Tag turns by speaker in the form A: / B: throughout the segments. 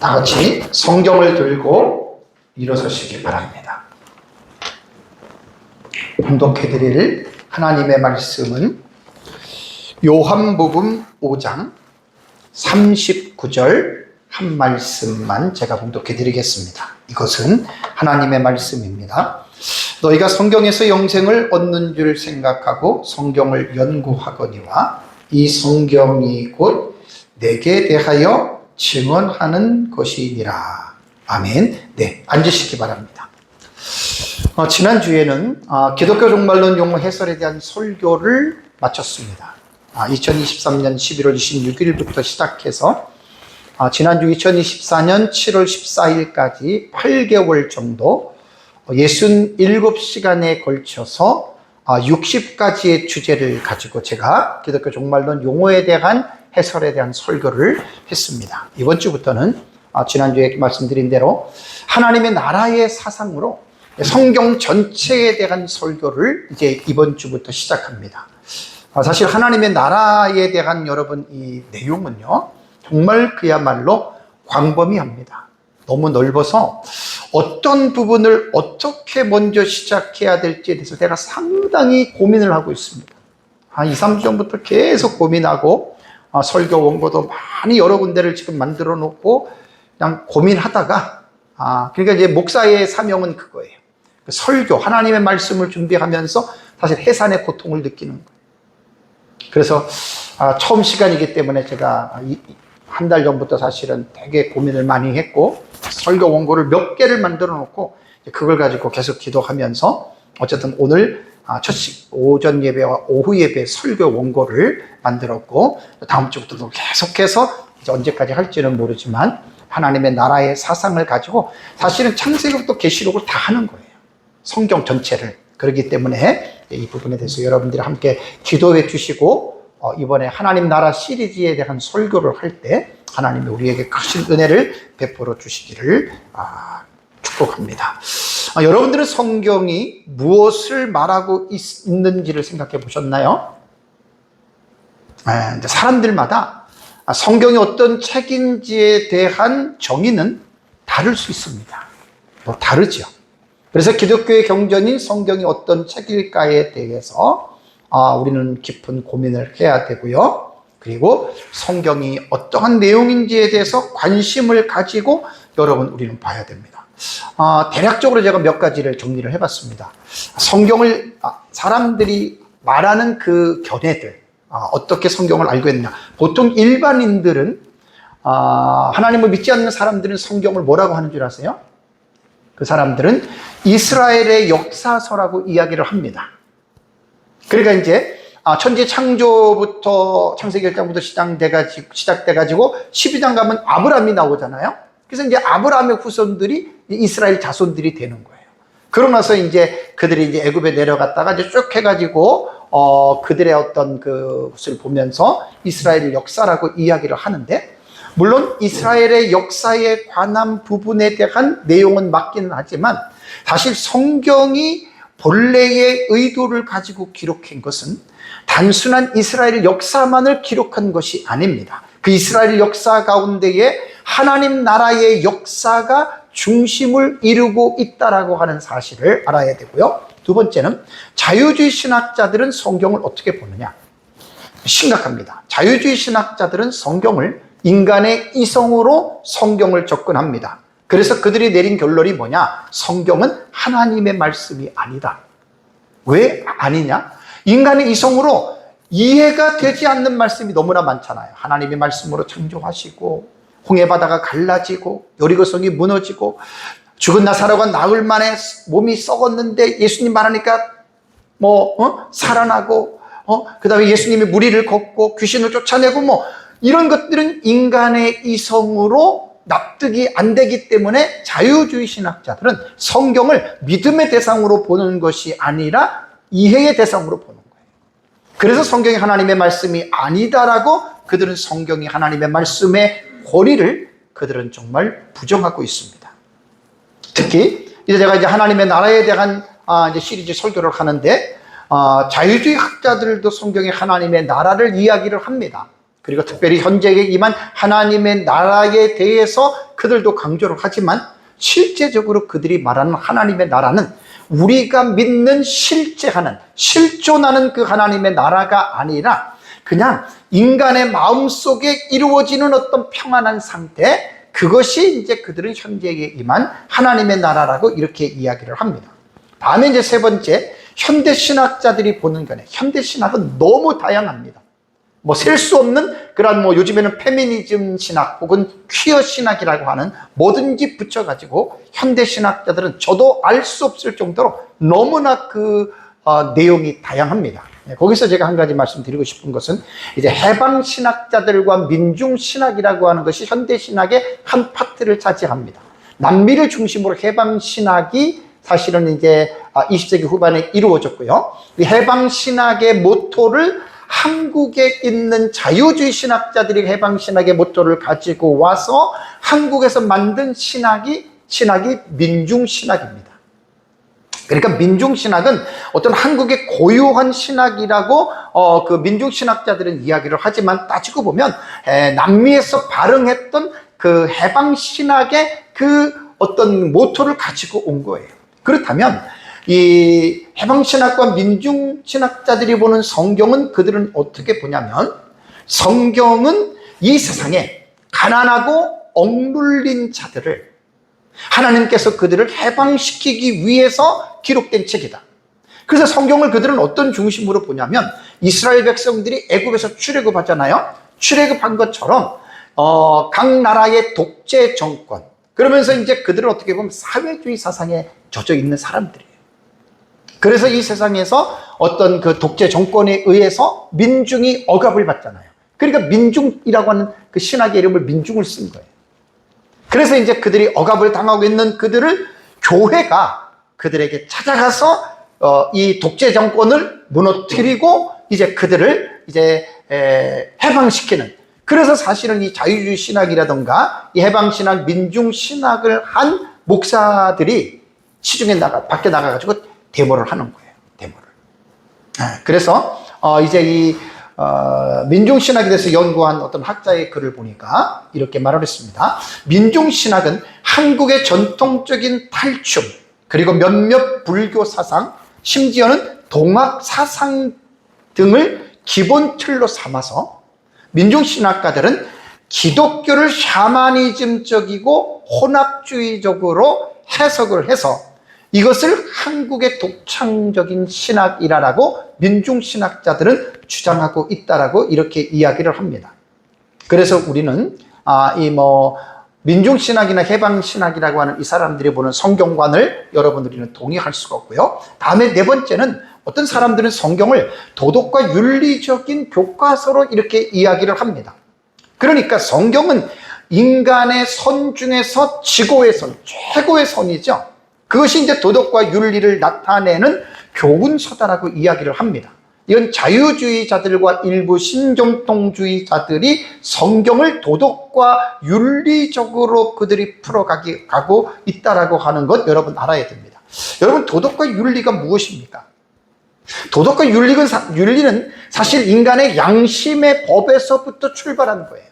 A: 다 같이 성경을 들고 일어서시기 바랍니다. 봉독해드릴 하나님의 말씀은 요한복음 5장 39절 한 말씀만 제가 봉독해드리겠습니다. 이것은 하나님의 말씀입니다. 너희가 성경에서 영생을 얻는 줄 생각하고 성경을 연구하거니와 이 성경이 곧 내게 대하여 증언하는 것이니라. 아멘. 네, 앉으시기 바랍니다. 지난주에는 기독교 종말론 용어 해설에 대한 설교를 마쳤습니다. 2023년 11월 26일부터 시작해서 지난주 2024년 7월 14일까지 8개월 정도 67시간에 걸쳐서 60가지의 주제를 가지고 제가 기독교 종말론 용어에 대한 해설에 대한 설교를 했습니다. 이번 주부터는 지난주에 말씀드린 대로 하나님의 나라의 사상으로 성경 전체에 대한 설교를 이제 이번 주부터 시작합니다. 사실 하나님의 나라에 대한 여러분 이 내용은요, 정말 그야말로 광범위합니다. 너무 넓어서 어떤 부분을 어떻게 먼저 시작해야 될지에 대해서 제가 상당히 고민을 하고 있습니다. 한 2, 3주 전부터 계속 고민하고 설교 원고도 많이 여러 군데를 지금 만들어 놓고 그냥 고민하다가 그러니까 이제 목사의 사명은 그거예요. 설교, 하나님의 말씀을 준비하면서 사실 해산의 고통을 느끼는 거예요. 그래서 처음 시간이기 때문에 제가 한 달 전부터 사실은 되게 고민을 많이 했고 설교 원고를 몇 개를 만들어 놓고 그걸 가지고 계속 기도하면서 어쨌든 오늘 오전 예배와 오후 예배 설교 원고를 만들었고 다음 주부터도 계속해서 이제 언제까지 할지는 모르지만 하나님의 나라의 사상을 가지고 사실은 창세기부터 계시록을 다 하는 거예요. 성경 전체를. 그렇기 때문에 이 부분에 대해서 여러분들이 함께 기도해 주시고 이번에 하나님 나라 시리즈에 대한 설교를 할 때 하나님이 우리에게 크신 은혜를 베풀어 주시기를 축복합니다. 여러분들은 성경이 무엇을 말하고 있는지를 생각해 보셨나요? 사람들마다 성경이 어떤 책인지에 대한 정의는 다를 수 있습니다. 다르죠. 그래서 기독교의 경전인 성경이 어떤 책일까에 대해서 우리는 깊은 고민을 해야 되고요. 그리고 성경이 어떠한 내용인지에 대해서 관심을 가지고 여러분 우리는 봐야 됩니다. 대략적으로 제가 몇 가지를 정리를 해봤습니다. 성경을 사람들이 말하는 그 견해들, 어떻게 성경을 알고 있느냐. 보통 일반인들은 하나님을 믿지 않는 사람들은 성경을 뭐라고 하는 줄 아세요? 그 사람들은 이스라엘의 역사서라고 이야기를 합니다. 그러니까 이제 천지 창조부터 창세기 1장부터 시작돼가지고 12장 가면 아브라함이 나오잖아요. 그래서 이제 아브라함의 후손들이 이스라엘 자손들이 되는 거예요. 그러고 나서 이제 그들이 이제 애굽에 내려갔다가 이제 쭉 해가지고 그들의 어떤 그것을 보면서 이스라엘 역사라고 이야기를 하는데, 물론 이스라엘의 역사에 관한 부분에 대한 내용은 맞기는 하지만 사실 성경이 본래의 의도를 가지고 기록한 것은 단순한 이스라엘 역사만을 기록한 것이 아닙니다. 그 이스라엘 역사 가운데에 하나님 나라의 역사가 중심을 이루고 있다라고 하는 사실을 알아야 되고요. 두 번째는 자유주의 신학자들은 성경을 어떻게 보느냐. 심각합니다. 자유주의 신학자들은 성경을 인간의 이성으로 성경을 접근합니다. 그래서 그들이 내린 결론이 뭐냐? 성경은 하나님의 말씀이 아니다. 왜 아니냐? 인간의 이성으로 이해가 되지 않는 말씀이 너무나 많잖아요. 하나님의 말씀으로 창조하시고 홍해바다가 갈라지고 여리고성이 무너지고 죽은 나사로가 나흘 만에 몸이 썩었는데 예수님 말하니까 살아나고 그 다음에 예수님이 무리를 걷고 귀신을 쫓아내고 이런 것들은 인간의 이성으로 납득이 안 되기 때문에 자유주의 신학자들은 성경을 믿음의 대상으로 보는 것이 아니라 이해의 대상으로 보는 거예요. 그래서 성경이 하나님의 말씀이 아니다라고 그들은 성경이 하나님의 말씀의 권위를 그들은 정말 부정하고 있습니다. 특히 이제 제가 이제 하나님의 나라에 대한 이제 시리즈 설교를 하는데 자유주의 학자들도 성경의 하나님의 나라를 이야기를 합니다. 그리고 특별히 현재에 임한 하나님의 나라에 대해서 그들도 강조를 하지만 실제적으로 그들이 말하는 하나님의 나라는 우리가 믿는 실제하는, 실존하는 그 하나님의 나라가 아니라 그냥 인간의 마음속에 이루어지는 어떤 평안한 상태, 그것이 이제 그들은 현재에 임한 하나님의 나라라고 이렇게 이야기를 합니다. 다음에 이제 세 번째, 현대 신학자들이 보는 거네. 현대 신학은 너무 다양합니다. 뭐 셀 수 없는 그런 뭐 요즘에는 페미니즘 신학 혹은 퀴어 신학이라고 하는 뭐든지 붙여가지고 현대 신학자들은 저도 알 수 없을 정도로 너무나 그 내용이 다양합니다. 거기서 제가 한 가지 말씀드리고 싶은 것은 이제 해방 신학자들과 민중 신학이라고 하는 것이 현대 신학의 한 파트를 차지합니다. 남미를 중심으로 해방 신학이 사실은 이제 20세기 후반에 이루어졌고요. 이 해방 신학의 모토를 한국에 있는 자유주의 신학자들이 해방 신학의 모토를 가지고 와서 한국에서 만든 신학이 민중 신학입니다. 그러니까 민중 신학은 어떤 한국의 고유한 신학이라고 그 민중 신학자들은 이야기를 하지만 따지고 보면 남미에서 발흥했던 그 해방 신학의 그 어떤 모토를 가지고 온 거예요. 그렇다면 이 해방신학과 민중신학자들이 보는 성경은 그들은 어떻게 보냐면, 성경은 이 세상에 가난하고 억눌린 자들을 하나님께서 그들을 해방시키기 위해서 기록된 책이다. 그래서 성경을 그들은 어떤 중심으로 보냐면, 이스라엘 백성들이 애굽에서 출애굽하잖아요. 출애굽한 것처럼 각 나라의 독재 정권, 그러면서 이제 그들은 어떻게 보면 사회주의 사상에 젖어 있는 사람들이에요. 그래서 이 세상에서 어떤 그 독재 정권에 의해서 민중이 억압을 받잖아요. 그러니까 민중이라고 하는 그 신학의 이름을 민중을 쓴 거예요. 그래서 이제 그들이 억압을 당하고 있는 그들을 교회가 그들에게 찾아가서 이 독재 정권을 무너뜨리고 이제 그들을 이제 해방시키는, 그래서 사실은 이 자유주의 신학이라든가 이 해방신학, 민중신학을 한 목사들이 시중에 밖에 나가가지고 데모를 하는 거예요. 데모를. 그래서 이제 이 민중신학에 대해서 연구한 어떤 학자의 글을 보니까 이렇게 말을 했습니다. 민중신학은 한국의 전통적인 탈춤, 그리고 몇몇 불교 사상, 심지어는 동학 사상 등을 기본 틀로 삼아서 민중신학가들은 기독교를 샤머니즘적이고 혼합주의적으로 해석을 해서 이것을 한국의 독창적인 신학이라고 민중신학자들은 주장하고 있다라고 이렇게 이야기를 합니다. 그래서 우리는 민중신학이나 해방신학이라고 하는 이 사람들이 보는 성경관을 여러분들이는 동의할 수가 없고요. 다음에 네 번째는 어떤 사람들은 성경을 도덕과 윤리적인 교과서로 이렇게 이야기를 합니다. 그러니까 성경은 인간의 선 중에서 지고의 선, 최고의 선이죠. 그것이 이제 도덕과 윤리를 나타내는 교훈서다라고 이야기를 합니다. 이건 자유주의자들과 일부 신정통주의자들이 성경을 도덕과 윤리적으로 그들이 풀어가고 있다라고 하는 것 여러분 알아야 됩니다. 여러분, 도덕과 윤리가 무엇입니까? 도덕과 윤리는 사실 인간의 양심의 법에서부터 출발한 거예요.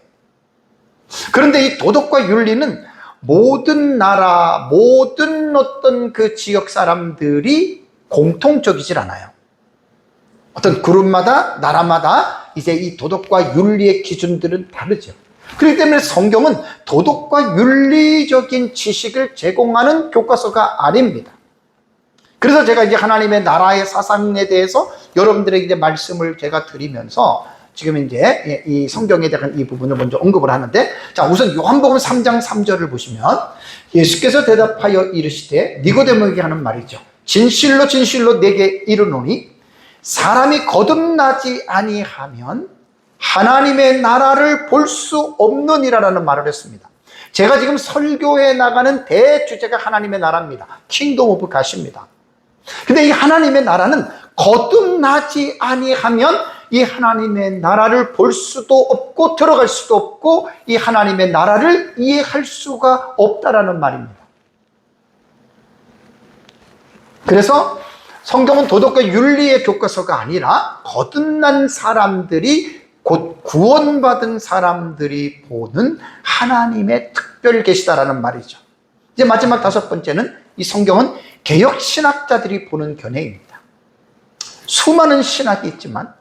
A: 그런데 이 도덕과 윤리는 모든 나라, 모든 어떤 그 지역 사람들이 공통적이질 않아요. 어떤 그룹마다, 나라마다 이제 이 도덕과 윤리의 기준들은 다르죠. 그렇기 때문에 성경은 도덕과 윤리적인 지식을 제공하는 교과서가 아닙니다. 그래서 제가 이제 하나님의 나라의 사상에 대해서 여러분들에게 이제 말씀을 제가 드리면서 지금 이제 이 성경에 대한 이 부분을 먼저 언급을 하는데, 자, 우선 요한복음 3장 3절을 보시면 예수께서 대답하여 이르시되 니고데모에게 하는 말이죠. 진실로 진실로 내게 이르노니 사람이 거듭나지 아니하면 하나님의 나라를 볼 수 없느니라라는 말을 했습니다. 제가 지금 설교에 나가는 대주제가 하나님의 나라입니다. 킹덤 오브 갓입니다. 근데 이 하나님의 나라는 거듭나지 아니하면 이 하나님의 나라를 볼 수도 없고 들어갈 수도 없고 이 하나님의 나라를 이해할 수가 없다라는 말입니다. 그래서 성경은 도덕과 윤리의 교과서가 아니라 거듭난 사람들이 곧 구원받은 사람들이 보는 하나님의 특별 계시다라는 말이죠. 이제 마지막 5번째는 이 성경은 개혁신학자들이 보는 견해입니다. 수많은 신학이 있지만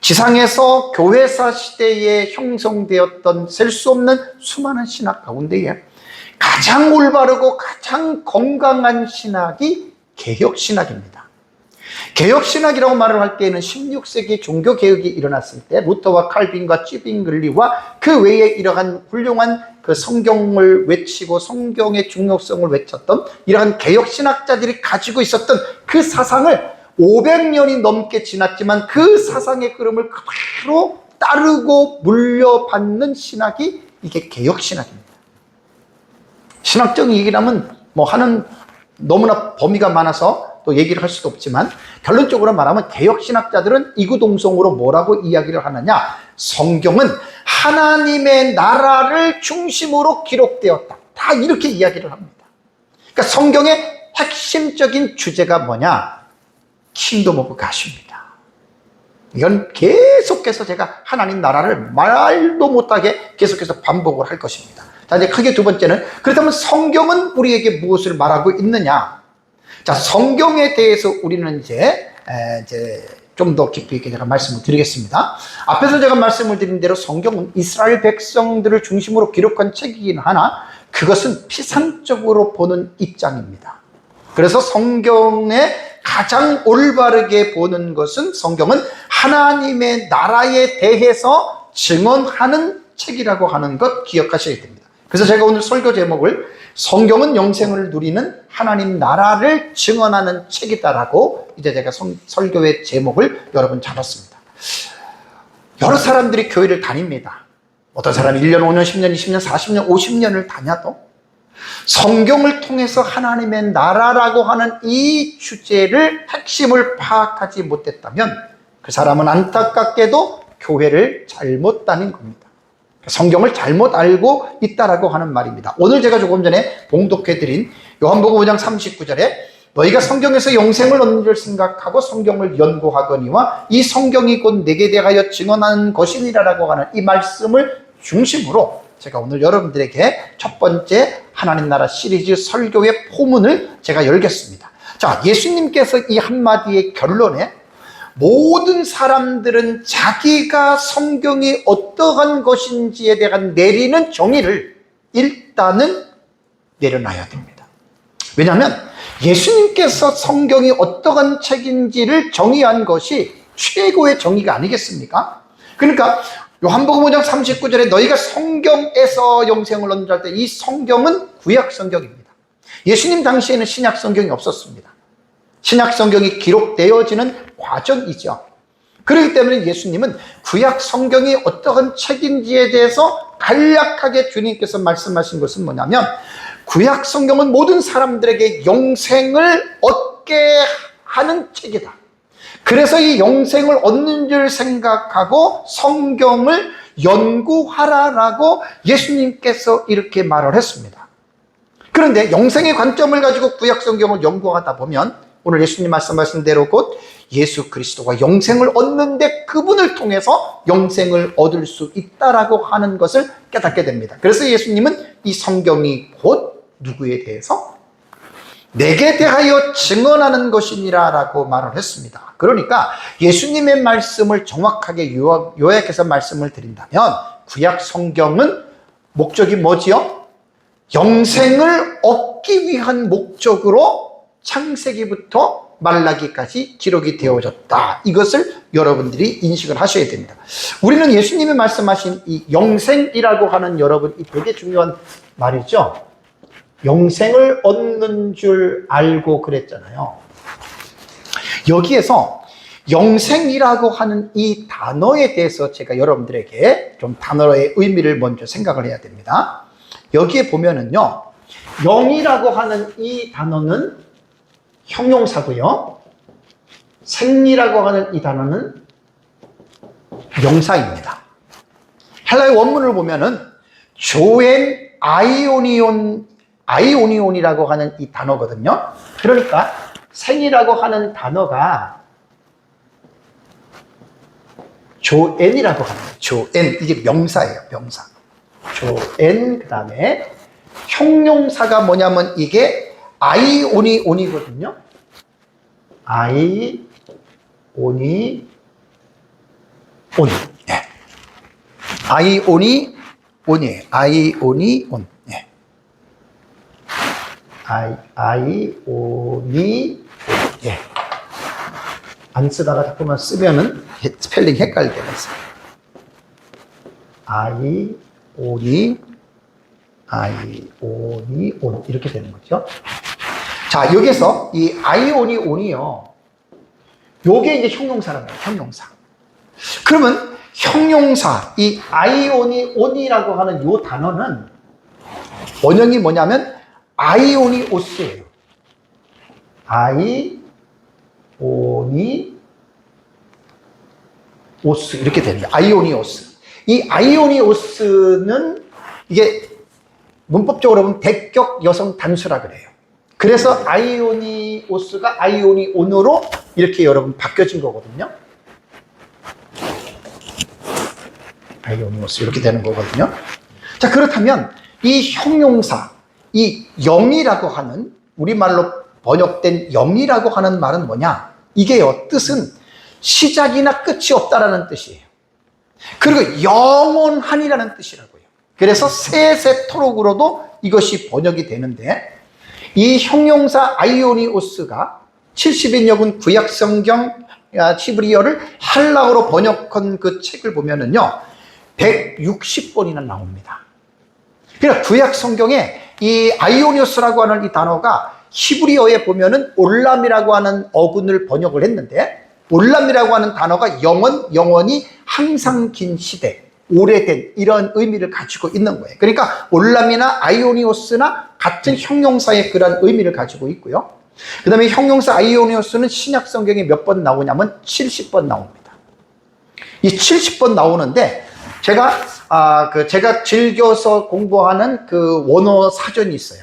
A: 지상에서 교회사 시대에 형성되었던 셀 수 없는 수많은 신학 가운데에 가장 올바르고 가장 건강한 신학이 개혁신학입니다. 개혁신학이라고 말을 할 때에는 16세기 종교개혁이 일어났을 때 루터와 칼빈과 쥐빙글리와 그 외에 이러한 훌륭한 그 성경을 외치고 성경의 중요성을 외쳤던 이러한 개혁신학자들이 가지고 있었던 그 사상을 500년이 넘게 지났지만 그 사상의 흐름을 그대로 따르고 물려받는 신학이 이게 개혁신학입니다. 신학적인 얘기를 하면 하는 너무나 범위가 많아서 또 얘기를 할 수도 없지만 결론적으로 말하면 개혁신학자들은 이구동성으로 뭐라고 이야기를 하느냐, 성경은 하나님의 나라를 중심으로 기록되었다, 다 이렇게 이야기를 합니다. 그러니까 성경의 핵심적인 주제가 뭐냐, 킹덤 오브 갓입니다. 이건 계속해서 제가 하나님 나라를 말도 못하게 계속해서 반복을 할 것입니다. 자, 이제 크게 두 번째는, 그렇다면 성경은 우리에게 무엇을 말하고 있느냐? 자, 성경에 대해서 우리는 이제 좀 더 깊이 있게 제가 말씀을 드리겠습니다. 앞에서 제가 말씀을 드린 대로 성경은 이스라엘 백성들을 중심으로 기록한 책이긴 하나 그것은 피상적으로 보는 입장입니다. 그래서 성경에 가장 올바르게 보는 것은 성경은 하나님의 나라에 대해서 증언하는 책이라고 하는 것 기억하셔야 됩니다. 그래서 제가 오늘 설교 제목을 성경은 영생을 누리는 하나님 나라를 증언하는 책이다라고 이제 제가 설교의 제목을 여러분 잡았습니다. 여러 사람들이 교회를 다닙니다. 어떤 사람이 1년, 5년, 10년, 20년, 40년, 50년을 다녀도 성경을 통해서 하나님의 나라라고 하는 이 주제를 핵심을 파악하지 못했다면 그 사람은 안타깝게도 교회를 잘못 다닌 겁니다. 성경을 잘못 알고 있다라고 하는 말입니다. 오늘 제가 조금 전에 봉독해드린 요한복음 5장 39절에 너희가 성경에서 영생을 얻는 줄 생각하고 성경을 연구하거니와 이 성경이 곧 내게 대하여 증언하는 것이니라라고 하는 이 말씀을 중심으로 제가 오늘 여러분들에게 첫 번째 하나님 나라 시리즈 설교의 포문을 제가 열겠습니다. 자, 예수님께서 이 한마디의 결론에 모든 사람들은 자기가 성경이 어떠한 것인지에 대한 내리는 정의를 일단은 내려놔야 됩니다. 왜냐하면 예수님께서 성경이 어떠한 책인지를 정의한 것이 최고의 정의가 아니겠습니까? 그러니까 요한복음 5장 39절에 너희가 성경에서 영생을 얻는 줄 알 때 이 성경은 구약 성경입니다. 예수님 당시에는 신약 성경이 없었습니다. 신약 성경이 기록되어지는 과정이죠. 그렇기 때문에 예수님은 구약 성경이 어떠한 책인지에 대해서 간략하게 주님께서 말씀하신 것은 뭐냐면 구약 성경은 모든 사람들에게 영생을 얻게 하는 책이다. 그래서 이 영생을 얻는 줄 생각하고 성경을 연구하라라고 예수님께서 이렇게 말을 했습니다. 그런데 영생의 관점을 가지고 구약 성경을 연구하다 보면 오늘 예수님 말씀하신 대로 곧 예수 그리스도가 영생을 얻는데 그분을 통해서 영생을 얻을 수 있다라고 하는 것을 깨닫게 됩니다. 그래서 예수님은 이 성경이 곧 누구에 대해서 내게 대하여 증언하는 것이니라 라고 말을 했습니다. 그러니까 예수님의 말씀을 정확하게 요약해서 말씀을 드린다면 구약 성경은 목적이 뭐지요? 영생을 얻기 위한 목적으로 창세기부터 말라기까지 기록이 되어졌다. 이것을 여러분들이 인식을 하셔야 됩니다. 우리는 예수님이 말씀하신 이 영생이라고 하는 여러분 이 되게 중요한 말이죠. 영생을 얻는 줄 알고 그랬잖아요. 여기에서 영생이라고 하는 이 단어에 대해서 제가 여러분들에게 좀 단어의 의미를 먼저 생각을 해야 됩니다. 여기에 보면은요, 영이라고 하는 이 단어는 형용사고요. 생리라고 하는 이 단어는 명사입니다. 헬라의 원문을 보면은 조엔 아이오니온이라고 하는 이 단어거든요. 그러니까 생이라고 하는 단어가 조엔이라고 합니다. 조엔. 이게 명사예요, 명사. 조엔. 그 다음에 형용사가 뭐냐면 이게 아이오니 온이거든요. 아이오니 온. 예. 아이오니 온이에요. 아이오니 온. 예. 아이오니 온. 예. 안 쓰다가 자꾸만 쓰면은 스펠링 헷갈리게 돼서. 아이오니 온. 이렇게 되는 거죠. 자, 여기서 이 아이오니 온이요. 요게 이제 형용사라는 거예요, 형용사. 그러면 형용사, 이 아이오니 온이라고 하는 요 단어는 원형이 뭐냐면 아이오니 오스예요. 아이오니 오스. 이렇게 됩니다. 아이오니 오스. 이 아이오니 오스는 이게 문법적으로 보면 대격 여성 단수라 그래요. 그래서 아이오니 오스가 아이오니 온으로 이렇게 여러분 바뀌어진 거거든요. 아이오니 오스 이렇게 되는 거거든요. 자, 그렇다면 이 형용사, 이 영이라고 하는, 우리말로 번역된 영이라고 하는 말은 뭐냐? 이게요, 뜻은 시작이나 끝이 없다라는 뜻이에요. 그리고 영원한이라는 뜻이라고요. 그래서 세세토록으로도 이것이 번역이 되는데, 이 형용사 아이오니오스가 70인역은 구약성경 히브리어를 헬라어로 번역한 그 책을 보면은요 160번이나 나옵니다. 그러니까 구약성경에 이 아이오니오스라고 하는 이 단어가 히브리어에 보면은 올람이라고 하는 어근을 번역을 했는데, 올람이라고 하는 단어가 영원히 항상 긴 시대, 오래된 이런 의미를 가지고 있는 거예요. 그러니까 올람이나 아이오니오스나 같은 형용사의 그런 의미를 가지고 있고요. 그 다음에 형용사 아이오니오스는 신약 성경에 몇 번 나오냐면 70번 나옵니다. 이 70번 나오는데 제가 즐겨서 공부하는 그 원어 사전이 있어요.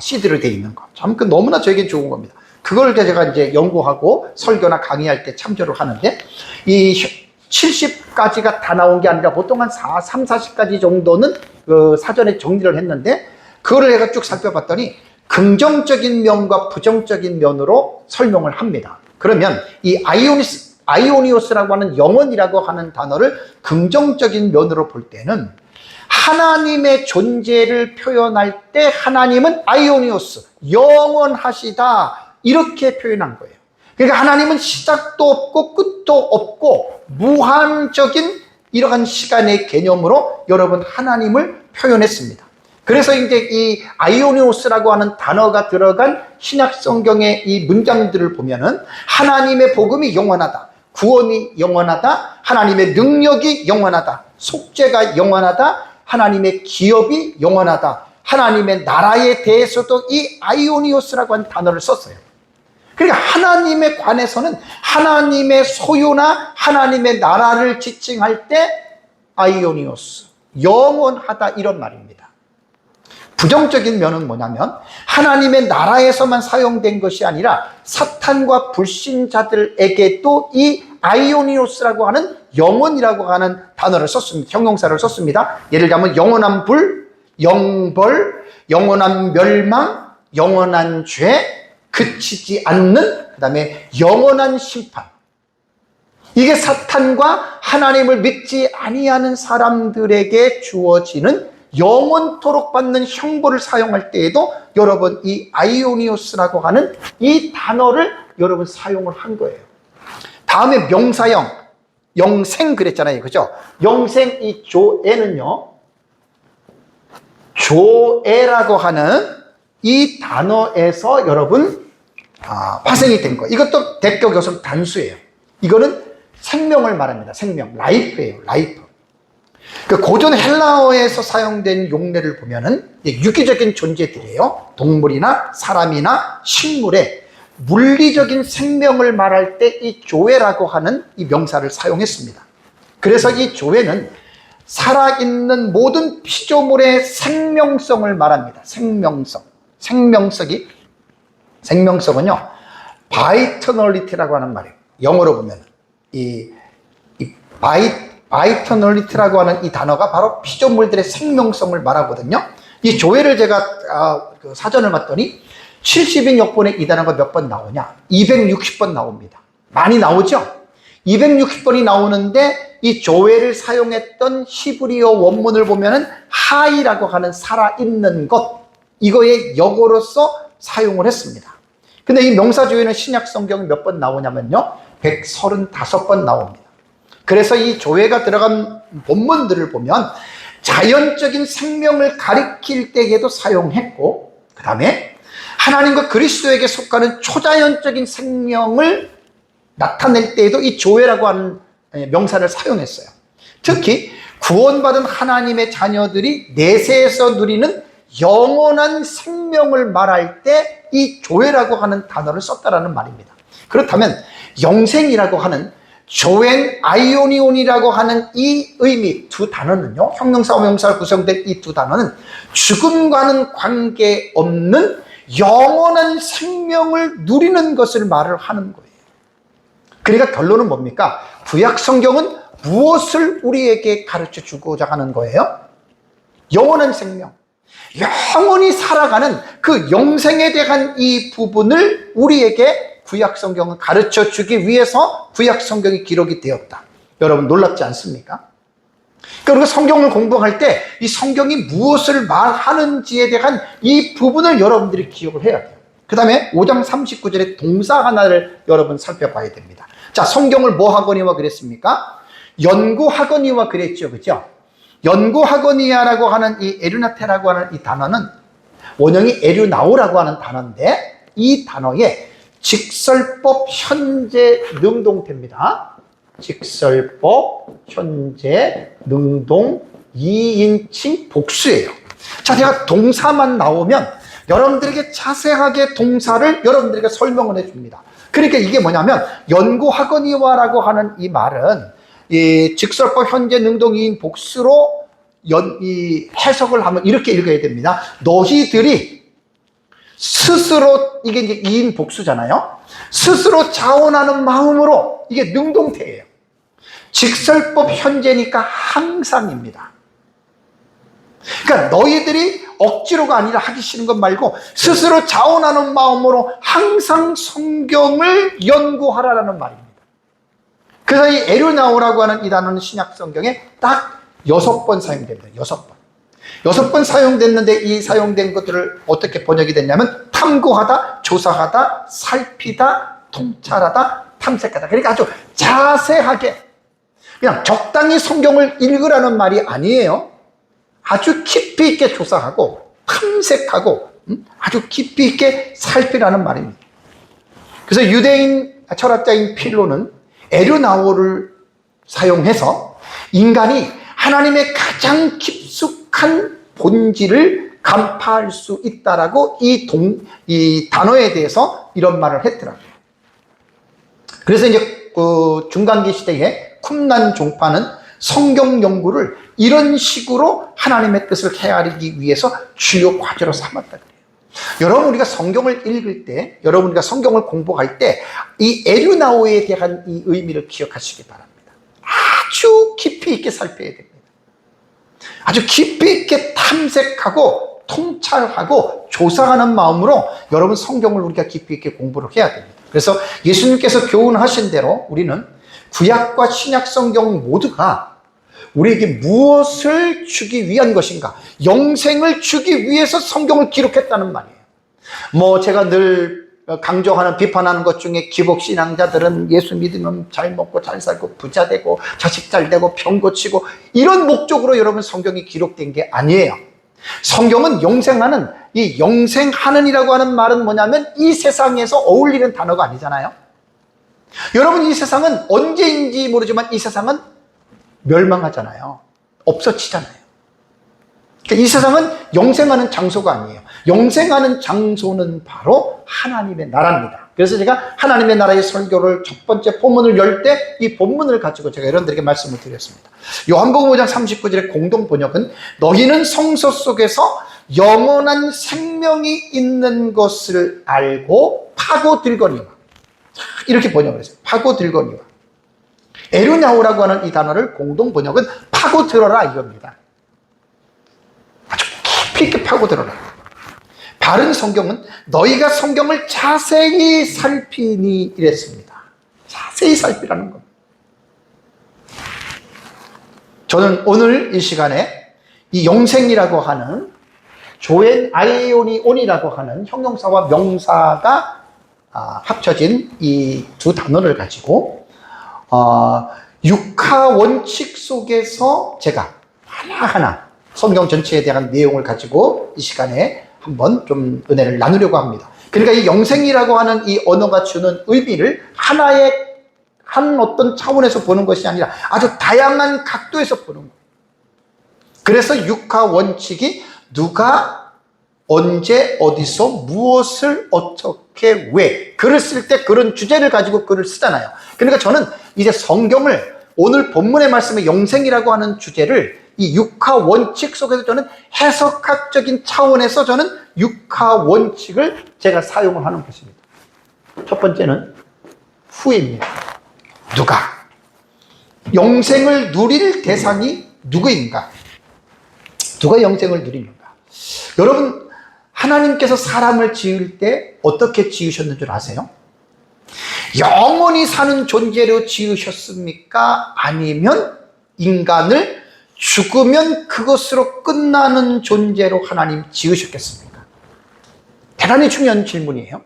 A: CD로 되어 있는 거. 참 너무나 저에겐 좋은 겁니다. 그걸 제가 이제 연구하고 설교나 강의할 때 참조를 하는데, 이 70까지가 다 나온 게 아니라 보통 한 3, 40가지 정도는 그 사전에 정리를 했는데, 그거를 제가 쭉 살펴봤더니 긍정적인 면과 부정적인 면으로 설명을 합니다. 그러면 이 아이오니오스라고 하는 영원이라고 하는 단어를 긍정적인 면으로 볼 때는 하나님의 존재를 표현할 때 하나님은 아이오니오스, 영원하시다, 이렇게 표현한 거예요. 그러니까 하나님은 시작도 없고 끝도 없고 무한적인 이러한 시간의 개념으로 여러분 하나님을 표현했습니다. 그래서 이제 이 아이오니오스라고 하는 단어가 들어간 신약 성경의 이 문장들을 보면은 하나님의 복음이 영원하다, 구원이 영원하다, 하나님의 능력이 영원하다, 속죄가 영원하다, 하나님의 기업이 영원하다, 하나님의 나라에 대해서도 이 아이오니오스라고 하는 단어를 썼어요. 그러니까 하나님에 관해서는 하나님의 소유나 하나님의 나라를 지칭할 때 아이오니오스, 영원하다, 이런 말입니다. 부정적인 면은 뭐냐면 하나님의 나라에서만 사용된 것이 아니라 사탄과 불신자들에게도 이 아이오니오스라고 하는 영원이라고 하는 단어를 썼습니다. 형용사를 썼습니다. 예를 들면 영원한 불, 영벌, 영원한 멸망, 영원한 죄, 그치지 않는, 그 다음에 영원한 심판. 이게 사탄과 하나님을 믿지 아니하는 사람들에게 주어지는 영원토록 받는 형벌을 사용할 때에도 여러분 이 아이오니오스라고 하는 이 단어를 여러분 사용을 한 거예요. 다음에 명사형, 영생 그랬잖아요. 그죠? 영생, 이 조에는요, 조에라고 하는 이 단어에서 여러분 파생이 된 거예요. 이것도 대격 여성 단수예요. 이거는 생명을 말합니다. 생명, 라이프예요. 라이프. 그 고전 헬라어에서 사용된 용례를 보면은 유기적인 존재들이에요. 동물이나 사람이나 식물의 물리적인 생명을 말할 때 이 조에라고 하는 이 명사를 사용했습니다. 그래서 이 조에는 살아있는 모든 피조물의 생명성을 말합니다. 생명성. 생명성은요, 바이터널리티라고 하는 말이에요. 영어로 보면 이 바이터널리티라고 하는 이 단어가 바로 피조물들의 생명성을 말하거든요. 이 조회를 제가 사전을 봤더니 70인 역본에 이 단어가 몇 번 나오냐? 260번 나옵니다. 많이 나오죠? 260번이 나오는데 이 조회를 사용했던 히브리어 원문을 보면은 하이라고 하는 살아있는 것, 이거의 역어로서 사용을 했습니다. 근데 이 명사 조회는 신약 성경에 몇 번 나오냐면요, 135번 나옵니다. 그래서 이 조회가 들어간 본문들을 보면 자연적인 생명을 가리킬 때에도 사용했고, 그 다음에 하나님과 그리스도에게 속하는 초자연적인 생명을 나타낼 때에도 이 조회라고 하는 명사를 사용했어요. 특히 구원받은 하나님의 자녀들이 내세에서 누리는 영원한 생명을 말할 때 이 조회라고 하는 단어를 썼다라는 말입니다. 그렇다면 영생이라고 하는 조엔 아이오니온이라고 하는 이 의미 두 단어는요, 형용사와 명사로 구성된 이 두 단어는 죽음과는 관계없는 영원한 생명을 누리는 것을 말을 하는 거예요. 그러니까 결론은 뭡니까? 구약 성경은 무엇을 우리에게 가르쳐 주고자 하는 거예요? 영원한 생명, 영원히 살아가는 그 영생에 대한 이 부분을 우리에게 구약 성경은 가르쳐 주기 위해서 구약 성경이 기록이 되었다. 여러분 놀랍지 않습니까? 그러니까 우리가 성경을 공부할 때 이 성경이 무엇을 말하는지에 대한 이 부분을 여러분들이 기억을 해야 돼요. 그 다음에 5장 39절에 동사 하나를 여러분 살펴봐야 됩니다. 자, 성경을 뭐 하거니와 그랬습니까? 연구하거니와 그랬죠. 그죠? 연구하거니아라고 하는 이 에르나테라고 하는 이 단어는 원형이 에르나오라고 하는 단어인데, 이 단어에 직설법 현재 능동태입니다. 직설법 현재 능동 2인칭 복수예요. 자, 제가 동사만 나오면 여러분들에게 자세하게 동사를 여러분들에게 설명을 해줍니다. 그러니까 이게 뭐냐면 연구하거니와라고 하는 이 말은 이 직설법 현재 능동 2인 복수로 이 해석을 하면 이렇게 읽어야 됩니다. 너희들이 스스로, 이게 이제 2인 복수잖아요. 스스로 자원하는 마음으로, 이게 능동태예요. 직설법 현재니까 항상입니다. 그러니까 너희들이 억지로가 아니라 하기 싫은 것 말고 스스로 자원하는 마음으로 항상 성경을 연구하라라는 말입니다. 그래서 이 에르나오라고 하는 이 단어는 신약 성경에 딱 6번 사용됩니다. 6번 사용됐는데 이 사용된 것들을 어떻게 번역이 됐냐면 탐구하다, 조사하다, 살피다, 통찰하다, 탐색하다. 그러니까 아주 자세하게, 그냥 적당히 성경을 읽으라는 말이 아니에요. 아주 깊이 있게 조사하고 탐색하고 아주 깊이 있게 살피라는 말입니다. 그래서 유대인 철학자인 필로는 에르나오를 사용해서 인간이 하나님의 가장 깊숙한 본질을 간파할 수 있다라고 이 단어에 대해서 이런 말을 했더라고요. 그래서 이제 그 중간기 시대에 쿰난 종파는 성경 연구를 이런 식으로 하나님의 뜻을 헤아리기 위해서 주요 과제로 삼았다 그래요. 여러분, 우리가 성경을 읽을 때, 여러분 우리가 성경을 공부할 때 이 에르나오에 대한 이 의미를 기억하시기 바랍니다. 아주 깊이 있게 살펴야 됩니다. 아주 깊이 있게 탐색하고 통찰하고 조사하는 마음으로 여러분 성경을 우리가 깊이 있게 공부를 해야 됩니다. 그래서 예수님께서 교훈하신 대로 우리는 구약과 신약 성경 모두가 우리에게 무엇을 주기 위한 것인가? 영생을 주기 위해서 성경을 기록했다는 말이에요. 뭐 제가 늘 강조하는, 비판하는 것 중에 기복신앙자들은 예수 믿으면 잘 먹고 잘 살고 부자 되고 자식 잘 되고 병 고치고, 이런 목적으로 여러분 성경이 기록된 게 아니에요. 성경은 영생하는, 이 영생하는이라고 하는 말은 뭐냐면 이 세상에서 어울리는 단어가 아니잖아요. 여러분, 이 세상은 언제인지 모르지만 이 세상은 멸망하잖아요. 없어지잖아요. 그러니까 이 세상은 영생하는 장소가 아니에요. 영생하는 장소는 바로 하나님의 나라입니다. 그래서 제가 하나님의 나라의 설교를 첫 번째 본문을 열 때 이 본문을 가지고 제가 여러분들에게 말씀을 드렸습니다. 요한복음 5장 39절의 공동 번역은 너희는 성서 속에서 영원한 생명이 있는 것을 알고 파고들거니와, 이렇게 번역을 했어요. 파고들거니와. 에르냐오라고 하는 이 단어를 공동 번역은 파고들어라 이겁니다. 아주 깊이 있게 파고들어라. 바른 성경은 너희가 성경을 자세히 살피니 이랬습니다. 자세히 살피라는 겁니다. 저는 오늘 이 시간에 이 영생이라고 하는 조엔 아이오니온이라고 하는 형용사와 명사가 합쳐진 이 두 단어를 가지고 육하 원칙 속에서 제가 하나하나 성경 전체에 대한 내용을 가지고 이 시간에 한번 좀 은혜를 나누려고 합니다. 그러니까 이 영생이라고 하는 이 언어가 주는 의미를 하나의 한 어떤 차원에서 보는 것이 아니라 아주 다양한 각도에서 보는 거예요. 그래서 육하 원칙이 누가 언제 어디서 무엇을 어떻게 왜 글을 쓸 때 그런 주제를 가지고 글을 쓰잖아요. 그러니까 저는 이제 성경을 오늘 본문의 말씀의 영생이라고 하는 주제를 이 육하 원칙 속에서 저는 해석학적인 차원에서 저는 육하 원칙을 제가 사용을 하는 것입니다. 첫 번째는 후입니다. 누가? 영생을 누릴 대상이 누구인가? 누가 영생을 누리는가? 여러분, 하나님께서 사람을 지을 때 어떻게 지으셨는 줄 아세요? 영원히 사는 존재로 지으셨습니까? 아니면 인간을 죽으면 그것으로 끝나는 존재로 하나님 지으셨겠습니까? 대단히 중요한 질문이에요.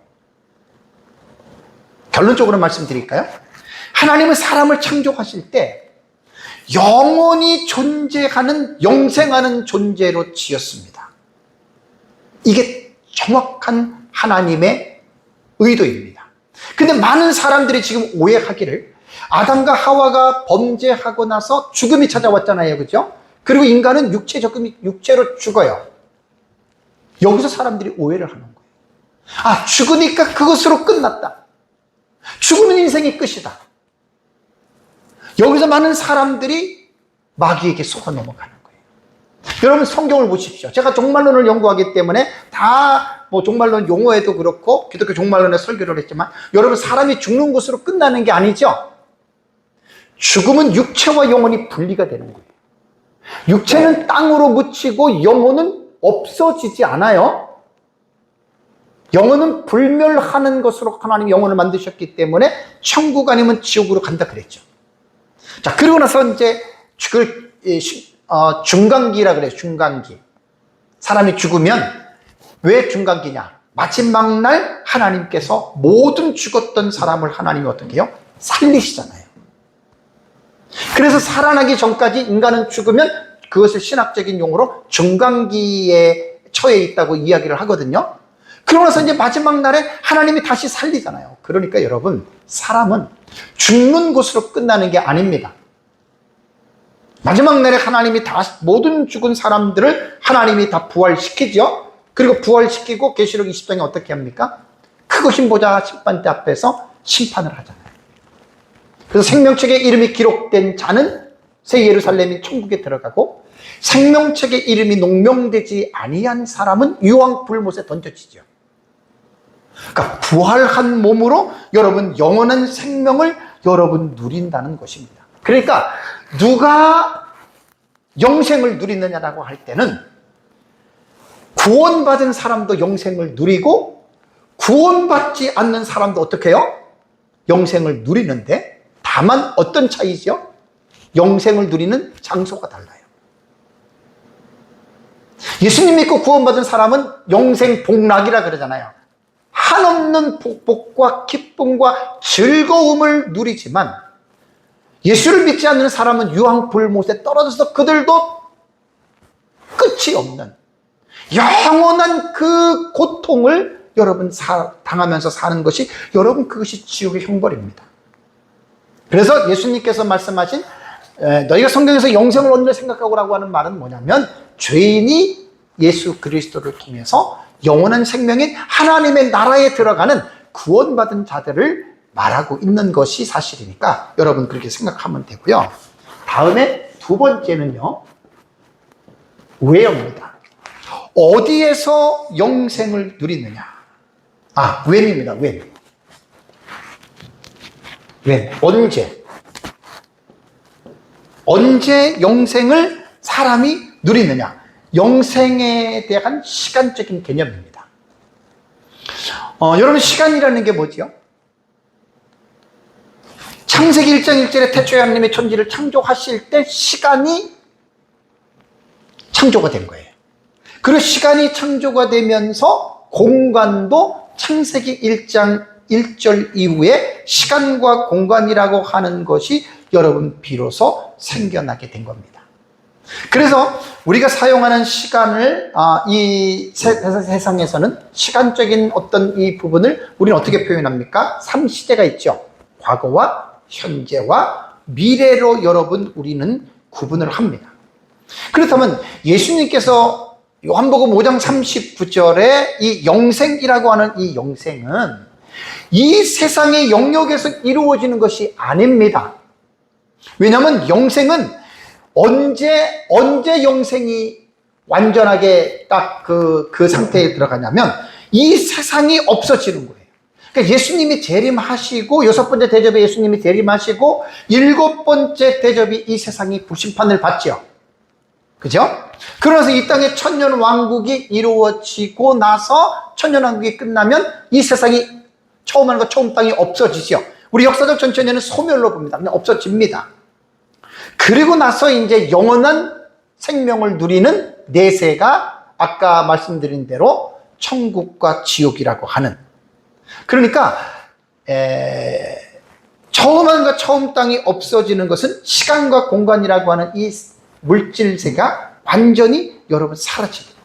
A: 결론적으로 말씀드릴까요? 하나님은 사람을 창조하실 때 영원히 존재하는, 영생하는 존재로 지었습니다. 이게 정확한 하나님의 의도입니다. 근데 많은 사람들이 지금 오해하기를 아담과 하와가 범죄하고 나서 죽음이 찾아왔잖아요. 그죠? 그리고 인간은 육체로 죽어요. 여기서 사람들이 오해를 하는 거예요. 죽으니까 그것으로 끝났다. 죽으면 인생이 끝이다. 여기서 많은 사람들이 마귀에게 속아 넘어가는 거예요. 여러분 성경을 보십시오. 제가 종말론을 연구하기 때문에 다 뭐 종말론 용어에도 그렇고 기독교 종말론에 설교를 했지만 여러분 사람이 죽는 것으로 끝나는 게 아니죠. 죽음은 육체와 영혼이 분리가 되는 거예요. 육체는 땅으로 묻히고 영혼은 없어지지 않아요. 영혼은 불멸하는 것으로 하나님이 영혼을 만드셨기 때문에 천국 아니면 지옥으로 간다 그랬죠. 자, 그러고 나서 이제 중간기라 그래요. 중간기. 사람이 죽으면 왜 중간기냐? 마지막 날 하나님께서 모든 죽었던 사람을 하나님이 어떻게 해요? 살리시잖아요. 그래서 살아나기 전까지 인간은 죽으면 그것을 신학적인 용어로 중간기에 처해 있다고 이야기를 하거든요. 그러고 나서 이제 마지막 날에 하나님이 다시 살리잖아요. 그러니까 여러분, 사람은 죽는 것으로 끝나는 게 아닙니다. 마지막 날에 하나님이 다 모든 죽은 사람들을 하나님이 다 부활시키죠. 그리고 부활시키고 계시록 20장에 어떻게 합니까? 크고 힘보자 심판대 앞에서 심판을 하잖아요. 그래서 생명책에 이름이 기록된 자는 새 예루살렘인 천국에 들어가고 생명책에 이름이 농명되지 아니한 사람은 유황 불못에 던져지죠. 그러니까 부활한 몸으로 여러분 영원한 생명을 여러분 누린다는 것입니다. 그러니까 누가 영생을 누리느냐라고 할 때는 구원받은 사람도 영생을 누리고 구원받지 않는 사람도 어떻게 해요? 영생을 누리는데 다만 어떤 차이죠? 영생을 누리는 장소가 달라요. 예수님 믿고 구원받은 사람은 영생 복락이라 그러잖아요. 한없는 복과 기쁨과 즐거움을 누리지만 예수를 믿지 않는 사람은 유황불못에 떨어져서 그들도 끝이 없는 영원한 그 고통을 여러분 당하면서 사는 것이 여러분 그것이 지옥의 형벌입니다. 그래서 예수님께서 말씀하신 너희가 성경에서 영생을 언제 생각하고라고 하는 말은 뭐냐면 죄인이 예수 그리스도를 통해서 영원한 생명인 하나님의 나라에 들어가는 구원받은 자들을 말하고 있는 것이 사실이니까 여러분 그렇게 생각하면 되고요. 다음에 두 번째는요, 왜입니다. 어디에서 영생을 누리느냐? when입니다. when. 언제? 언제 영생을 사람이 누리느냐? 영생에 대한 시간적인 개념입니다. 여러분, 시간이라는 게 뭐지요? 창세기 1장 1절에 태초에 하나님의 천지를 창조하실 때 시간이 창조가 된 거예요. 그리고 시간이 창조가 되면서 공간도 창세기 1장 1절 이후에 시간과 공간이라고 하는 것이 여러분 비로소 생겨나게 된 겁니다. 그래서 우리가 사용하는 시간을 이 세상에서는 시간적인 어떤 이 부분을 우리는 어떻게 표현합니까? 3시대가 있죠. 과거와 현재와 미래로 여러분 우리는 구분을 합니다. 그렇다면 예수님께서 요한복음 5장 39절에 이 영생이라고 하는 이 영생은 이 세상의 영역에서 이루어지는 것이 아닙니다. 왜냐하면 영생은 언제 영생이 완전하게 딱 그 상태에 들어가냐면 이 세상이 없어지는 거예요. 그러니까 예수님이 재림하시고 6번째 대접에 예수님이 재림하시고 7번째 대접이 이 세상이 불심판을 받죠. 그죠? 그러면서 이 땅에 천년왕국이 이루어지고 나서 천년왕국이 끝나면 이 세상이 처음 하는 것 처음 땅이 없어지죠. 우리 역사적 천천히는 소멸로 봅니다. 그냥 없어집니다. 그리고 나서 이제 영원한 생명을 누리는 내세가 아까 말씀드린 대로 천국과 지옥이라고 하는, 그러니까 처음 하는 것 처음 땅이 없어지는 것은 시간과 공간이라고 하는 이 물질세가 완전히 여러분 사라집니다.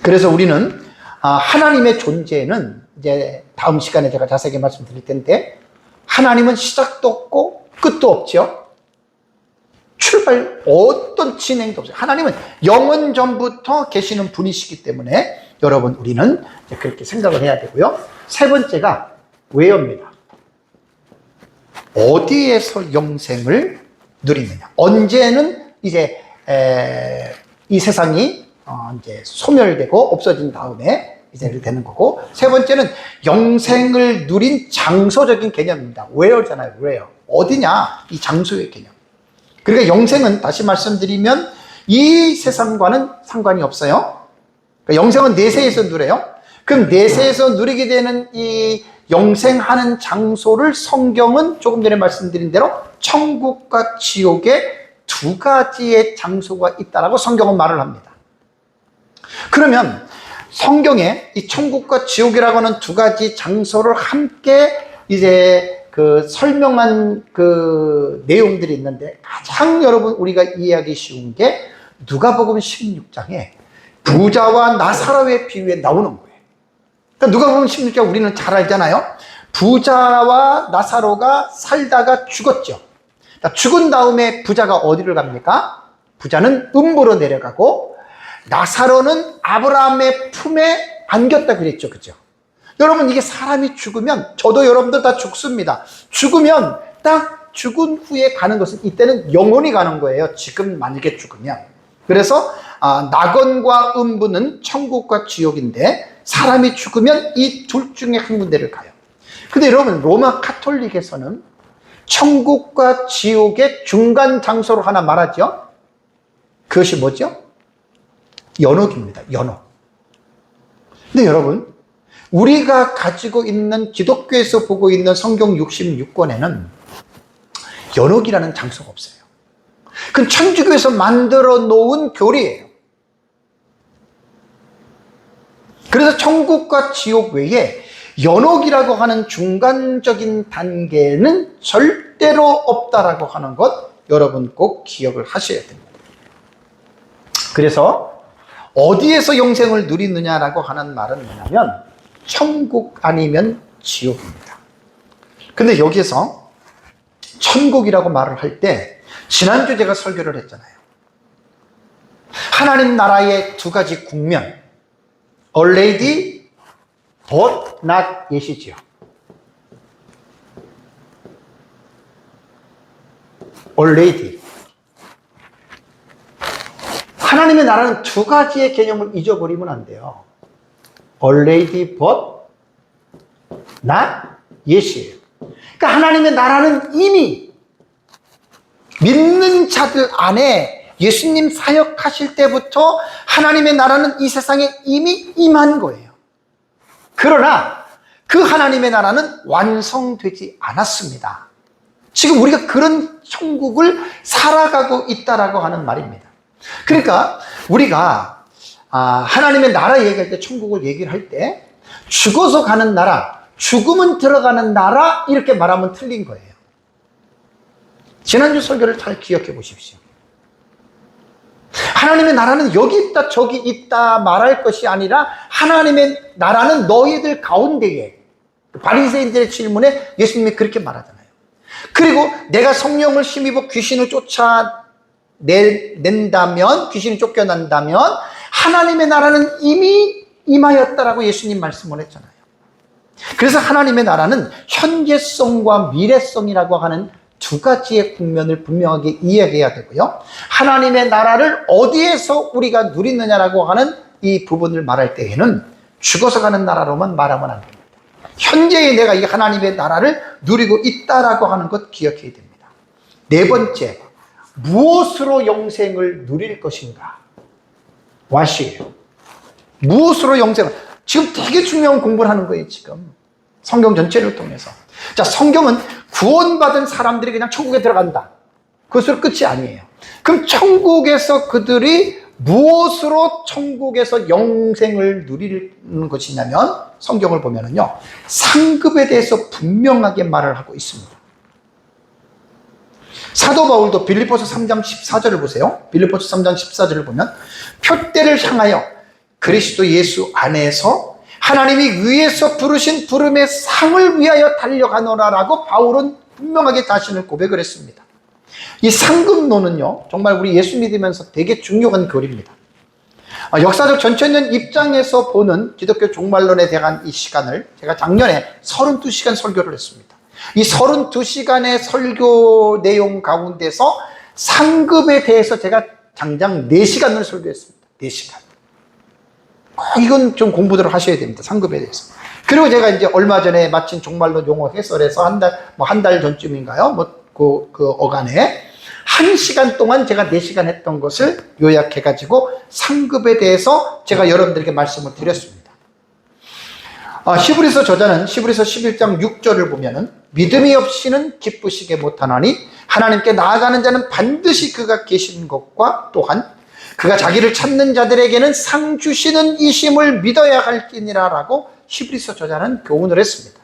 A: 그래서 우리는 하나님의 존재는 이제 다음 시간에 제가 자세히 말씀드릴 텐데, 하나님은 시작도 없고 끝도 없죠. 출발 어떤 진행도 없어요. 하나님은 영원 전부터 계시는 분이시기 때문에 여러분 우리는 그렇게 생각을 해야 되고요. 세 번째가 where입니다. 어디에서 영생을 누리느냐. 언제는 이제 이 세상이 이제 소멸되고 없어진 다음에 이제 이렇게 되는 거고, 세 번째는 영생을 누린 장소적인 개념입니다. where잖아요. where. 어디냐? 이 장소의 개념. 그러니까 영생은 다시 말씀드리면 이 세상과는 상관이 없어요. 그러니까 영생은 내세에서 누려요. 그럼 내세에서 누리게 되는 이 영생하는 장소를 성경은 조금 전에 말씀드린 대로 천국과 지옥의 두 가지의 장소가 있다라고 성경은 말을 합니다. 그러면 성경에 이 천국과 지옥이라고 하는 두 가지 장소를 함께 이제 설명한 내용들이 있는데, 가장 여러분 우리가 이해하기 쉬운 게 누가복음 16장에 부자와 나사로의 비유에 나오는 거예요. 그러니까 누가복음 16장 우리는 잘 알잖아요. 부자와 나사로가 살다가 죽었죠. 그러니까 죽은 다음에 부자가 어디를 갑니까? 부자는 음부로 내려가고 나사로는 아브라함의 품에 안겼다 그랬죠. 그죠? 여러분, 이게 사람이 죽으면, 저도 여러분들 다 죽습니다. 죽으면 딱 죽은 후에 가는 것은 이때는 영원히 가는 거예요. 지금 만약에 죽으면. 그래서 낙원과 음부는 천국과 지옥인데, 사람이 죽으면 이 둘 중에 한 군데를 가요. 근데 여러분, 로마 카톨릭에서는 천국과 지옥의 중간 장소로 하나 말하죠. 그것이 뭐죠? 연옥입니다. 연옥. 근데 여러분, 우리가 가지고 있는, 기독교에서 보고 있는 성경 66권에는 연옥이라는 장소가 없어요. 그건 천주교에서 만들어 놓은 교리예요. 그래서 천국과 지옥 외에 연옥이라고 하는 중간적인 단계는 절대로 없다라고 하는 것 여러분 꼭 기억을 하셔야 됩니다. 그래서 어디에서 영생을 누리느냐라고 하는 말은 뭐냐면 천국 아니면 지옥입니다. 근데 여기서 천국이라고 말을 할 때 지난주 제가 설교를 했잖아요. 하나님 나라의 두 가지 국면, already but not yet이지요. already. 하나님의 나라는 두 가지의 개념을 잊어버리면 안 돼요. already but not yet이에요. 그러니까 하나님의 나라는 이미 믿는 자들 안에 예수님 사역하실 때부터 하나님의 나라는 이 세상에 이미 임한 거예요. 그러나 그 하나님의 나라는 완성되지 않았습니다. 지금 우리가 그런 천국을 살아가고 있다라고 하는 말입니다. 그러니까 우리가 하나님의 나라 얘기할 때, 천국을 얘기를 할 때 죽어서 가는 나라, 죽으면 들어가는 나라 이렇게 말하면 틀린 거예요. 지난주 설교를 잘 기억해 보십시오. 하나님의 나라는 여기 있다 저기 있다 말할 것이 아니라 하나님의 나라는 너희들 가운데에, 바리새인들의 질문에 예수님이 그렇게 말하잖아요. 그리고 내가 성령을 힘입어 귀신을 쫓아낸다면, 귀신이 쫓겨난다면 하나님의 나라는 이미 임하였다라고 예수님 말씀을 했잖아요. 그래서 하나님의 나라는 현재성과 미래성이라고 하는 두 가지의 국면을 분명하게 이해해야 되고요. 하나님의 나라를 어디에서 우리가 누리느냐라고 하는 이 부분을 말할 때에는 죽어서 가는 나라로만 말하면 안 됩니다. 현재의 내가 이 하나님의 나라를 누리고 있다라고 하는 것 기억해야 됩니다. 네 번째, 무엇으로 영생을 누릴 것인가? 왓이에요. 무엇으로 영생을, 지금 되게 중요한 공부를 하는 거예요, 지금. 성경 전체를 통해서. 자, 성경은 구원받은 사람들이 그냥 천국에 들어간다, 그것으로 끝이 아니에요. 그럼 천국에서 그들이 무엇으로 천국에서 영생을 누리는 것이냐면, 성경을 보면은요, 상급에 대해서 분명하게 말을 하고 있습니다. 사도 바울도 빌립보서 3장 14절을 보세요. 빌립보서 3장 14절을 보면, 표대를 향하여 그리스도 예수 안에서 하나님이 위에서 부르신 부름의 상을 위하여 달려가노라라고 바울은 분명하게 자신을 고백을 했습니다. 이 상급론은요, 정말 우리 예수 믿으면서 되게 중요한 글입니다. 역사적 전천년 입장에서 보는 기독교 종말론에 대한 이 시간을 제가 작년에 32시간 설교를 했습니다. 이 32시간의 설교 내용 가운데서 상급에 대해서 제가 장장 4시간을 설교했습니다. 4시간. 이건 좀 공부들을 하셔야 됩니다. 상급에 대해서. 그리고 제가 이제 얼마 전에 마친 종말론 용어 해설에서 한 달 전쯤인가요? 그 어간에 1시간 동안 제가 4시간 했던 것을 요약해가지고 상급에 대해서 제가 여러분들에게 말씀을 드렸습니다. 히브리서 저자는 히브리서 11장 6절을 보면은, 믿음이 없이는 기쁘시게 못하나니 하나님께 나아가는 자는 반드시 그가 계신 것과 또한 그가 자기를 찾는 자들에게는 상 주시는 이심을 믿어야 할지니라 라고 히브리서 저자는 교훈을 했습니다.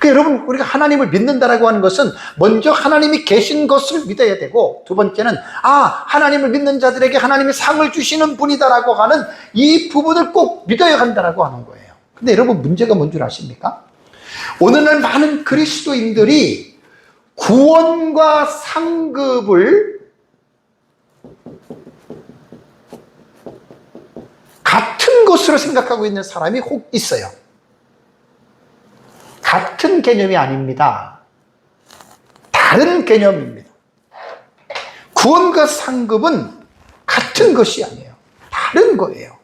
A: 여러분, 우리가 하나님을 믿는다라고 하는 것은 먼저 하나님이 계신 것을 믿어야 되고, 두 번째는 하나님을 믿는 자들에게 하나님이 상을 주시는 분이다라고 하는 이 부분을 꼭 믿어야 한다라고 하는 거예요. 근데 여러분, 문제가 뭔 줄 아십니까? 오늘날 많은 그리스도인들이 구원과 상급을 같은 것으로 생각하고 있는 사람이 혹 있어요. 같은 개념이 아닙니다. 다른 개념입니다. 구원과 상급은 같은 것이 아니에요. 다른 거예요.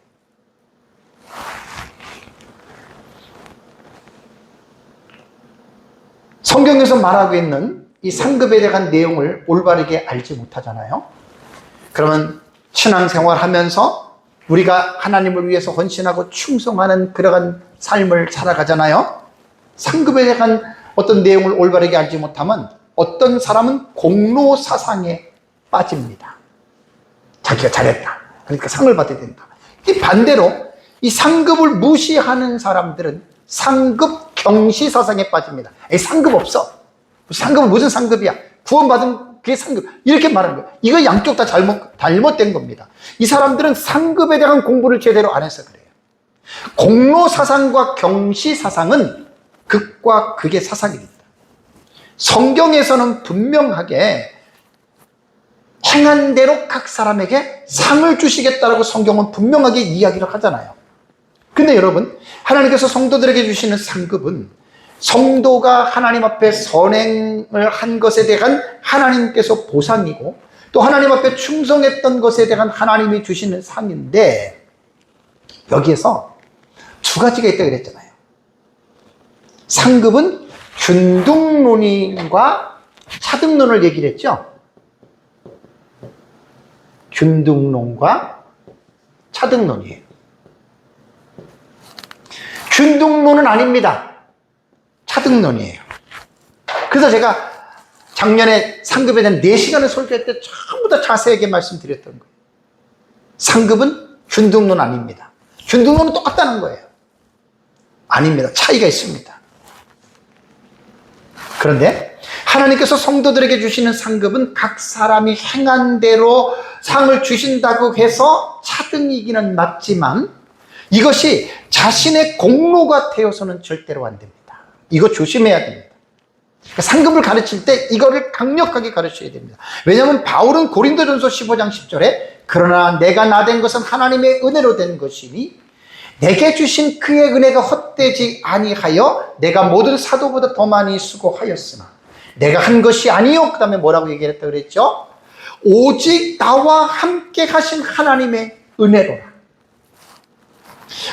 A: 성경에서 말하고 있는 이 상급에 대한 내용을 올바르게 알지 못하잖아요. 그러면 신앙생활 하면서 우리가 하나님을 위해서 헌신하고 충성하는 그러한 삶을 살아가잖아요. 상급에 대한 어떤 내용을 올바르게 알지 못하면 어떤 사람은 공로 사상에 빠집니다. 자기가 잘했다, 그러니까 상을 받아야 된다. 이 반대로 이 상급을 무시하는 사람들은 상급 경시 사상에 빠집니다. 상급 없어. 상급은 무슨 상급이야? 구원받은 그게 상급. 이렇게 말하는 거예요. 이거 양쪽 다 잘못된 겁니다. 이 사람들은 상급에 대한 공부를 제대로 안 해서 그래요. 공로 사상과 경시 사상은 극과 극의 사상입니다. 성경에서는 분명하게 행한 대로 각 사람에게 상을 주시겠다라고 성경은 분명하게 이야기를 하잖아요. 근데 여러분, 하나님께서 성도들에게 주시는 상급은 성도가 하나님 앞에 선행을 한 것에 대한 하나님께서 보상이고, 또 하나님 앞에 충성했던 것에 대한 하나님이 주시는 상인데, 여기에서 두 가지가 있다고 그랬잖아요. 상급은 균등론과 차등론을 얘기를 했죠. 균등론과 차등론이에요. 균등론은 아닙니다. 차등론이에요. 그래서 제가 작년에 상급에 대한 4시간을 설교할 때 전부 다 자세하게 말씀드렸던 거예요. 상급은 균등론 아닙니다. 균등론은 똑같다는 거예요. 아닙니다. 차이가 있습니다. 그런데 하나님께서 성도들에게 주시는 상급은 각 사람이 행한 대로 상을 주신다고 해서 차등이기는 맞지만 이것이 자신의 공로가 되어서는 절대로 안 됩니다. 이거 조심해야 됩니다. 상급을 가르칠 때 이거를 강력하게 가르쳐야 됩니다. 왜냐하면 바울은 고린도전서 15장 10절에 그러나 내가 나된 것은 하나님의 은혜로 된 것이니 내게 주신 그의 은혜가 헛되지 아니하여 내가 모든 사도보다 더 많이 수고하였으나 내가 한 것이 아니요. 그 다음에 뭐라고 얘기했다 그랬죠? 오직 나와 함께 하신 하나님의 은혜로라.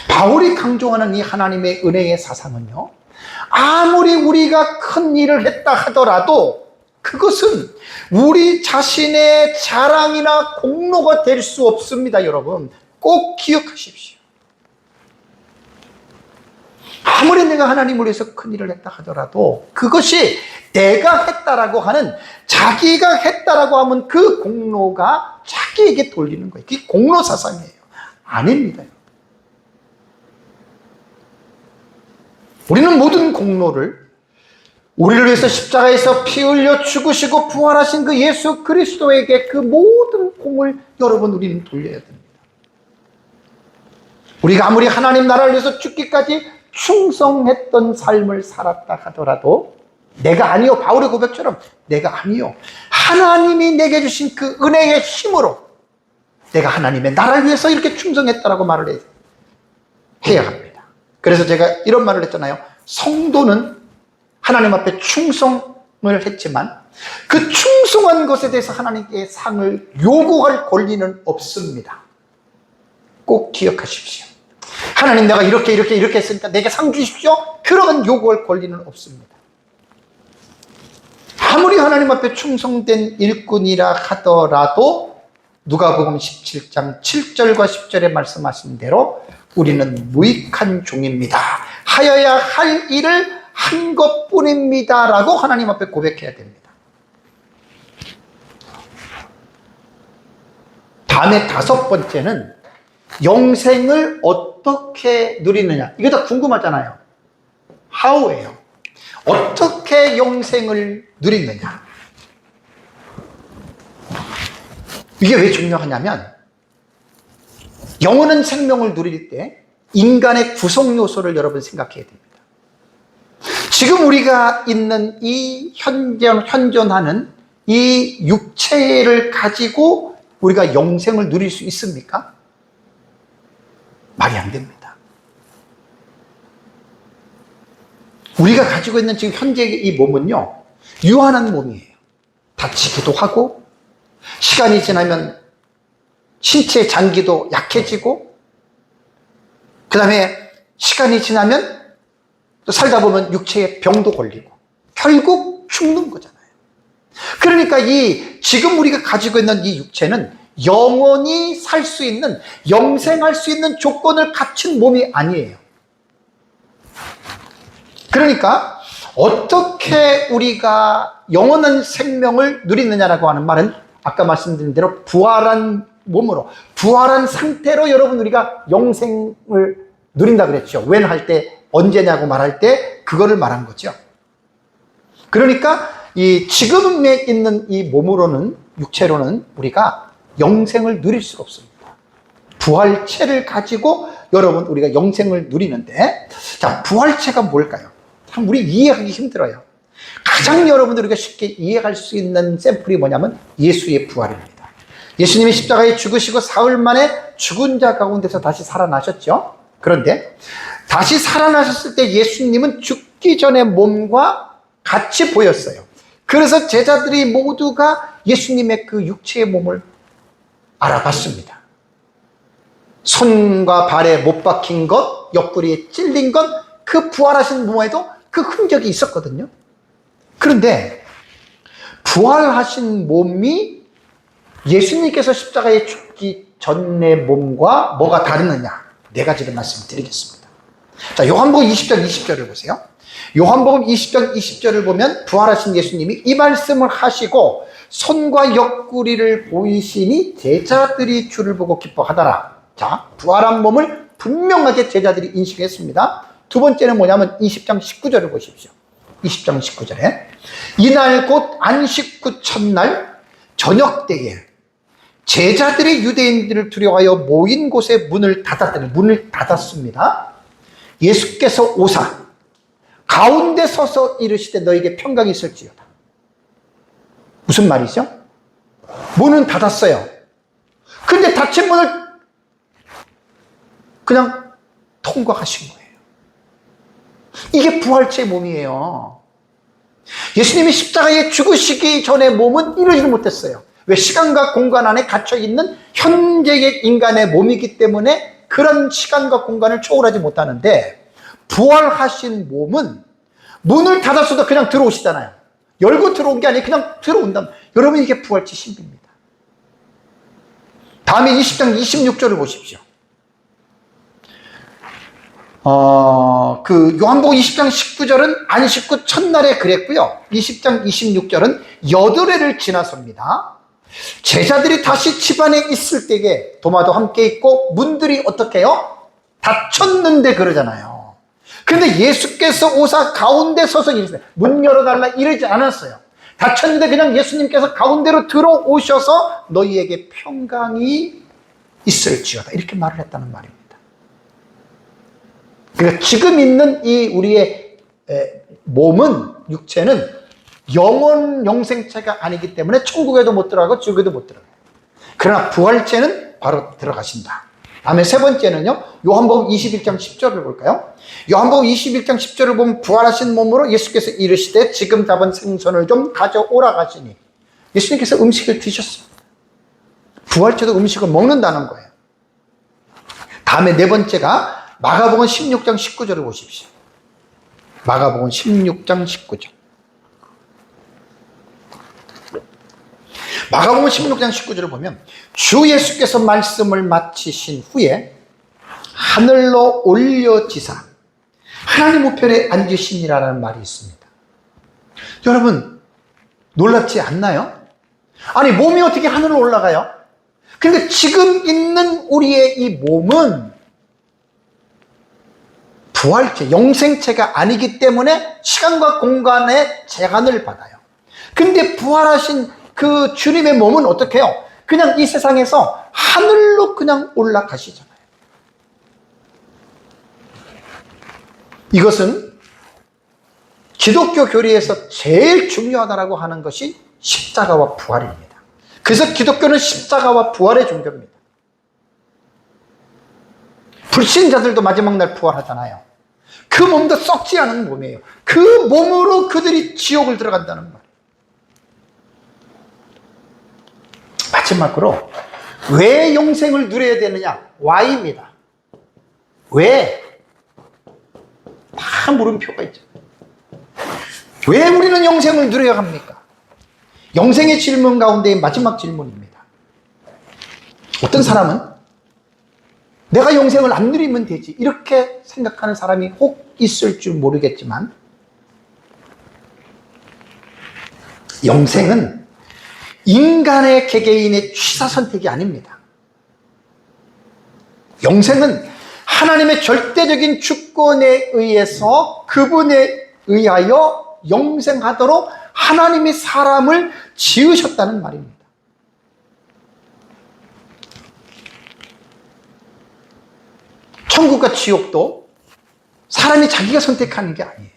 A: 바울이 강조하는 이 하나님의 은혜의 사상은요, 아무리 우리가 큰 일을 했다 하더라도 그것은 우리 자신의 자랑이나 공로가 될 수 없습니다. 여러분 꼭 기억하십시오. 아무리 내가 하나님을 위해서 큰 일을 했다 하더라도 그것이 내가 했다라고 하는, 자기가 했다라고 하면 그 공로가 자기에게 돌리는 거예요. 그게 공로 사상이에요. 아닙니다. 우리는 모든 공로를 우리를 위해서 십자가에서 피 흘려 죽으시고 부활하신 그 예수 그리스도에게 그 모든 공을 여러분 우리는 돌려야 됩니다. 우리가 아무리 하나님 나라를 위해서 죽기까지 충성했던 삶을 살았다 하더라도 내가 아니요, 바울의 고백처럼 내가 아니요, 하나님이 내게 주신 그 은혜의 힘으로 내가 하나님의 나라를 위해서 이렇게 충성했다라고 말을 해야 합니다. 그래서 제가 이런 말을 했잖아요. 성도는 하나님 앞에 충성을 했지만 그 충성한 것에 대해서 하나님께 상을 요구할 권리는 없습니다. 꼭 기억하십시오. 하나님 내가 이렇게 했으니까 내게 상 주십시오. 그런 요구할 권리는 없습니다. 아무리 하나님 앞에 충성된 일꾼이라 하더라도 누가복음 17장 7절과 10절에 말씀하신 대로 우리는 무익한 종입니다. 하여야 할 일을 한 것뿐입니다 라고 하나님 앞에 고백해야 됩니다. 다음에 5번째는 영생을 어떻게 누리느냐. 이거 다 궁금하잖아요. how예요. 어떻게 영생을 누리느냐. 이게 왜 중요하냐면 영원한 생명을 누릴 때 인간의 구성 요소를 여러분 생각해야 됩니다. 지금 우리가 있는 이 현존하는 이 육체를 가지고 우리가 영생을 누릴 수 있습니까? 말이 안 됩니다. 우리가 가지고 있는 지금 현재의 이 몸은요, 유한한 몸이에요. 다치기도 하고 시간이 지나면 신체의 장기도 약해지고 그 다음에 시간이 지나면 또 살다 보면 육체에 병도 걸리고 결국 죽는 거잖아요. 그러니까 지금 우리가 가지고 있는 이 육체는 영원히 살 수 있는, 영생할 수 있는 조건을 갖춘 몸이 아니에요. 그러니까 어떻게 우리가 영원한 생명을 누리느냐라고 하는 말은 아까 말씀드린 대로 부활한 몸으로, 부활한 상태로 여러분 우리가 영생을 누린다 그랬죠. when 할 때, 언제냐고 말할 때 그거를 말한 거죠. 그러니까 이 지금에 있는 이 몸으로는, 육체로는 우리가 영생을 누릴 수가 없습니다. 부활체를 가지고 여러분 우리가 영생을 누리는데, 자, 부활체가 뭘까요? 참 우리 이해하기 힘들어요. 가장 여러분들 우리가 쉽게 이해할 수 있는 샘플이 뭐냐면 예수의 부활입니다. 예수님이 십자가에 죽으시고 사흘 만에 죽은 자 가운데서 다시 살아나셨죠. 그런데 다시 살아나셨을 때 예수님은 죽기 전의 몸과 같이 보였어요. 그래서 제자들이 모두가 예수님의 그 육체의 몸을 알아봤습니다. 손과 발에 못 박힌 것, 옆구리에 찔린 것, 그 부활하신 몸에도 그 흔적이 있었거든요. 그런데 부활하신 몸이 예수님께서 십자가에 죽기 전의 몸과 뭐가 다르느냐? 네 가지를 말씀드리겠습니다. 자, 요한복음 20장 20절을 보세요. 요한복음 20장 20절을 보면 부활하신 예수님이 이 말씀을 하시고 손과 옆구리를 보이시니 제자들이 주를 보고 기뻐하더라. 자, 부활한 몸을 분명하게 제자들이 인식했습니다. 두 번째는 뭐냐면 20장 19절을 보십시오. 20장 19절에 이날 곧 안식 후 첫날 저녁 때에 제자들이 유대인들을 두려워하여 모인 곳에 문을 닫았습니다. 예수께서 오사 가운데 서서 이르시되 너에게 평강이 있을지어다. 무슨 말이죠? 문은 닫았어요. 근데 닫힌 문을 그냥 통과하신 거예요. 이게 부활체의 몸이에요. 예수님이 십자가에 죽으시기 전에 몸은 이루지 못했어요. 왜? 시간과 공간 안에 갇혀있는 현재의 인간의 몸이기 때문에 그런 시간과 공간을 초월하지 못하는데, 부활하신 몸은 문을 닫았어도 그냥 들어오시잖아요. 열고 들어온 게 아니라 그냥 들어온다. 여러분, 이게 부활체 신비입니다. 다음에 20장 26절을 보십시오. 요한복음 20장 19절은 안식 후 첫날에 그랬고요. 20장 26절은 여드레를 지나섭니다. 제자들이 다시 집안에 있을 때에 도마도 함께 있고 문들이 어떻게 해요? 닫혔는데 그러잖아요. 그런데 예수께서 오사 가운데 서서 이르시되 문 열어달라 이러지 않았어요. 닫혔는데 그냥 예수님께서 가운데로 들어오셔서 너희에게 평강이 있을지어다 이렇게 말을 했다는 말입니다. 그러니까 지금 있는 이 우리의 몸은, 육체는 영생체가 아니기 때문에 천국에도 못 들어가고 지옥에도 못 들어가요. 그러나 부활체는 바로 들어가신다. 다음에 세 번째는요, 요한복음 21장 10절을 볼까요? 요한복음 21장 10절을 보면 부활하신 몸으로 예수께서 이르시되 지금 잡은 생선을 좀 가져오라 하시니 예수님께서 음식을 드셨습니다. 부활체도 음식을 먹는다는 거예요. 다음에 네 번째가 마가복음 16장 19절을 보십시오. 마가복음 16장 19절. 마가복음 16장 19절을 보면 주 예수께서 말씀을 마치신 후에 하늘로 올려지사 하나님 우편에 앉으시니라는 말이 있습니다. 여러분, 놀랍지 않나요? 아니, 몸이 어떻게 하늘로 올라가요? 근데 지금 있는 우리의 이 몸은 부활체, 영생체가 아니기 때문에 시간과 공간의 제한을 받아요. 근데 부활하신 그 주님의 몸은 어떻게 해요? 그냥 이 세상에서 하늘로 그냥 올라가시잖아요. 이것은 기독교 교리에서 제일 중요하다고 하는 것이 십자가와 부활입니다. 그래서 기독교는 십자가와 부활의 종교입니다. 불신자들도 마지막 날 부활하잖아요. 그 몸도 썩지 않은 몸이에요. 그 몸으로 그들이 지옥을 들어간다는 말. 마지막으로 왜 영생을 누려야 되느냐? Why입니다. 왜? 다 물음표가 있죠. 왜 우리는 영생을 누려야 합니까? 영생의 질문 가운데의 마지막 질문입니다. 어떤 사람은 내가 영생을 안 누리면 되지 이렇게 생각하는 사람이 혹 있을 줄 모르겠지만, 영생은 인간의 개개인의 취사 선택이 아닙니다. 영생은 하나님의 절대적인 주권에 의해서 그분에 의하여 영생하도록 하나님이 사람을 지으셨다는 말입니다. 천국과 지옥도 사람이 자기가 선택하는 게 아니에요.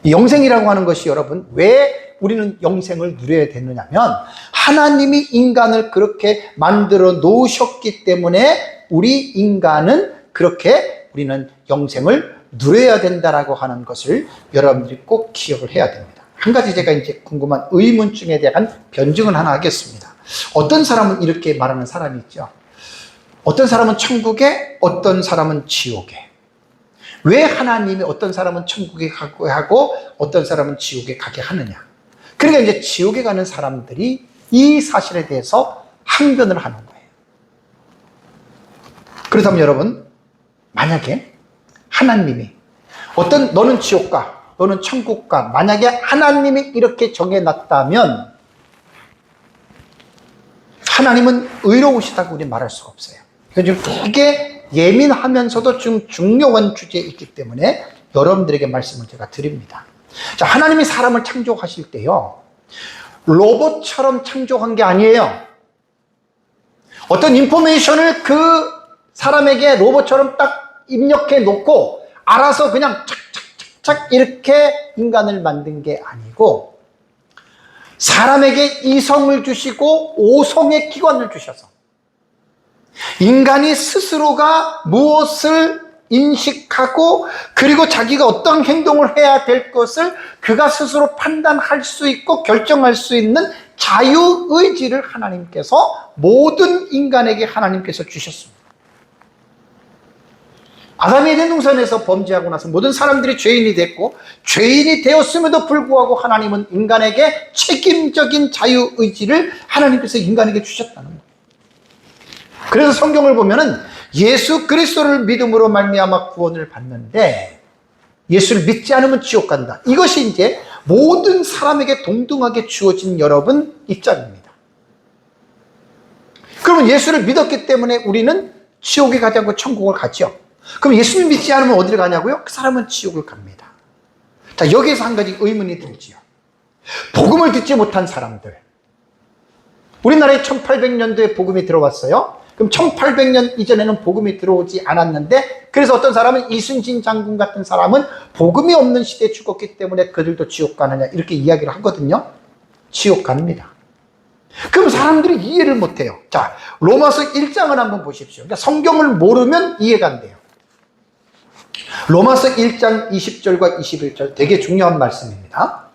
A: 영생이라고 하는 것이, 여러분, 왜 우리는 영생을 누려야 되느냐면 하나님이 인간을 그렇게 만들어 놓으셨기 때문에 우리 인간은 그렇게 우리는 영생을 누려야 된다라고 하는 것을 여러분들이 꼭 기억을 해야 됩니다. 한 가지 제가 이제 궁금한 의문증에 대한 변증을 하나 하겠습니다. 어떤 사람은 이렇게 말하는 사람이 있죠. 어떤 사람은 천국에, 어떤 사람은 지옥에. 왜 하나님이 어떤 사람은 천국에 가게 하고 어떤 사람은 지옥에 가게 하느냐? 그러니까 이제 지옥에 가는 사람들이 이 사실에 대해서 항변을 하는 거예요. 그렇다면 여러분, 만약에 하나님이 너는 지옥 가, 너는 천국 가, 만약에 하나님이 이렇게 정해놨다면 하나님은 의로우시다고 우리 말할 수가 없어요. 지금 되게 예민하면서도 좀 중요한 주제에 있기 때문에 여러분들에게 말씀을 제가 드립니다. 자, 하나님이 사람을 창조하실 때요, 로봇처럼 창조한 게 아니에요. 어떤 인포메이션을 그 사람에게 로봇처럼 딱 입력해 놓고 알아서 그냥 착착착착 이렇게 인간을 만든 게 아니고, 사람에게 이성을 주시고 오성의 기관을 주셔서 인간이 스스로가 무엇을 인식하고, 그리고 자기가 어떤 행동을 해야 될 것을 그가 스스로 판단할 수 있고 결정할 수 있는 자유의지를 하나님께서 모든 인간에게 하나님께서 주셨습니다. 아담이 에덴 동산에서 범죄하고 나서 모든 사람들이 죄인이 됐고, 죄인이 되었음에도 불구하고 하나님은 인간에게 책임적인 자유의지를 하나님께서 인간에게 주셨다는 거예요. 그래서 성경을 보면은 예수 그리스도를 믿음으로 말미암아 구원을 받는데, 예수를 믿지 않으면 지옥 간다. 이것이 이제 모든 사람에게 동등하게 주어진 여러분 입장입니다. 그러면 예수를 믿었기 때문에 우리는 지옥에 가지 않고 천국을 가죠. 그럼 예수를 믿지 않으면 어디를 가냐고요? 그 사람은 지옥을 갑니다. 자, 여기에서 한 가지 의문이 들지요. 복음을 듣지 못한 사람들. 우리나라에 1800년도에 복음이 들어왔어요. 그럼 1800년 이전에는 복음이 들어오지 않았는데, 그래서 어떤 사람은 이순신 장군 같은 사람은 복음이 없는 시대에 죽었기 때문에 그들도 지옥 가느냐 이렇게 이야기를 하거든요. 지옥 갑니다. 그럼 사람들이 이해를 못해요. 자, 로마서 1장을 한번 보십시오. 그러니까 성경을 모르면 이해가 안 돼요. 로마서 1장 20절과 21절 되게 중요한 말씀입니다.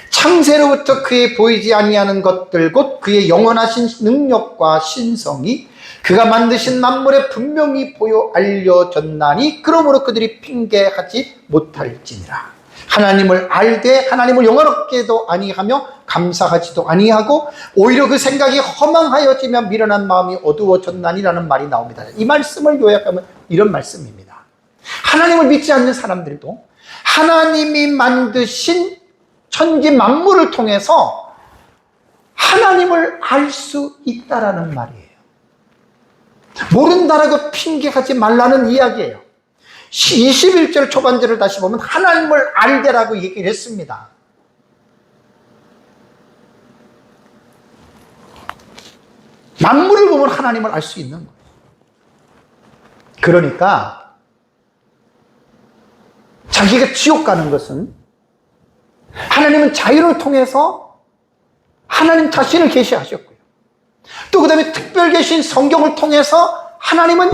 A: 창세로부터 그의 보이지 아니하는 것들 곧 그의 영원하신 능력과 신성이 그가 만드신 만물에 분명히 보여 알려졌나니 그러므로 그들이 핑계하지 못할지니라. 하나님을 알되 하나님을 영원롭게도 아니하며 감사하지도 아니하고 오히려 그 생각이 허망하여지며 미련한 마음이 어두워졌나니라는 말이 나옵니다. 이 말씀을 요약하면 이런 말씀입니다. 하나님을 믿지 않는 사람들도 하나님이 만드신 천지 만물을 통해서 하나님을 알 수 있다라는 말이에요. 모른다라고 핑계하지 말라는 이야기예요. 21절 초반절을 다시 보면 하나님을 알되라고 얘기를 했습니다. 만물을 보면 하나님을 알 수 있는 거예요. 그러니까 자기가 지옥 가는 것은 하나님은 자유를 통해서 하나님 자신을 계시하셨고요. 또 그 다음에 특별 계신 성경을 통해서 하나님은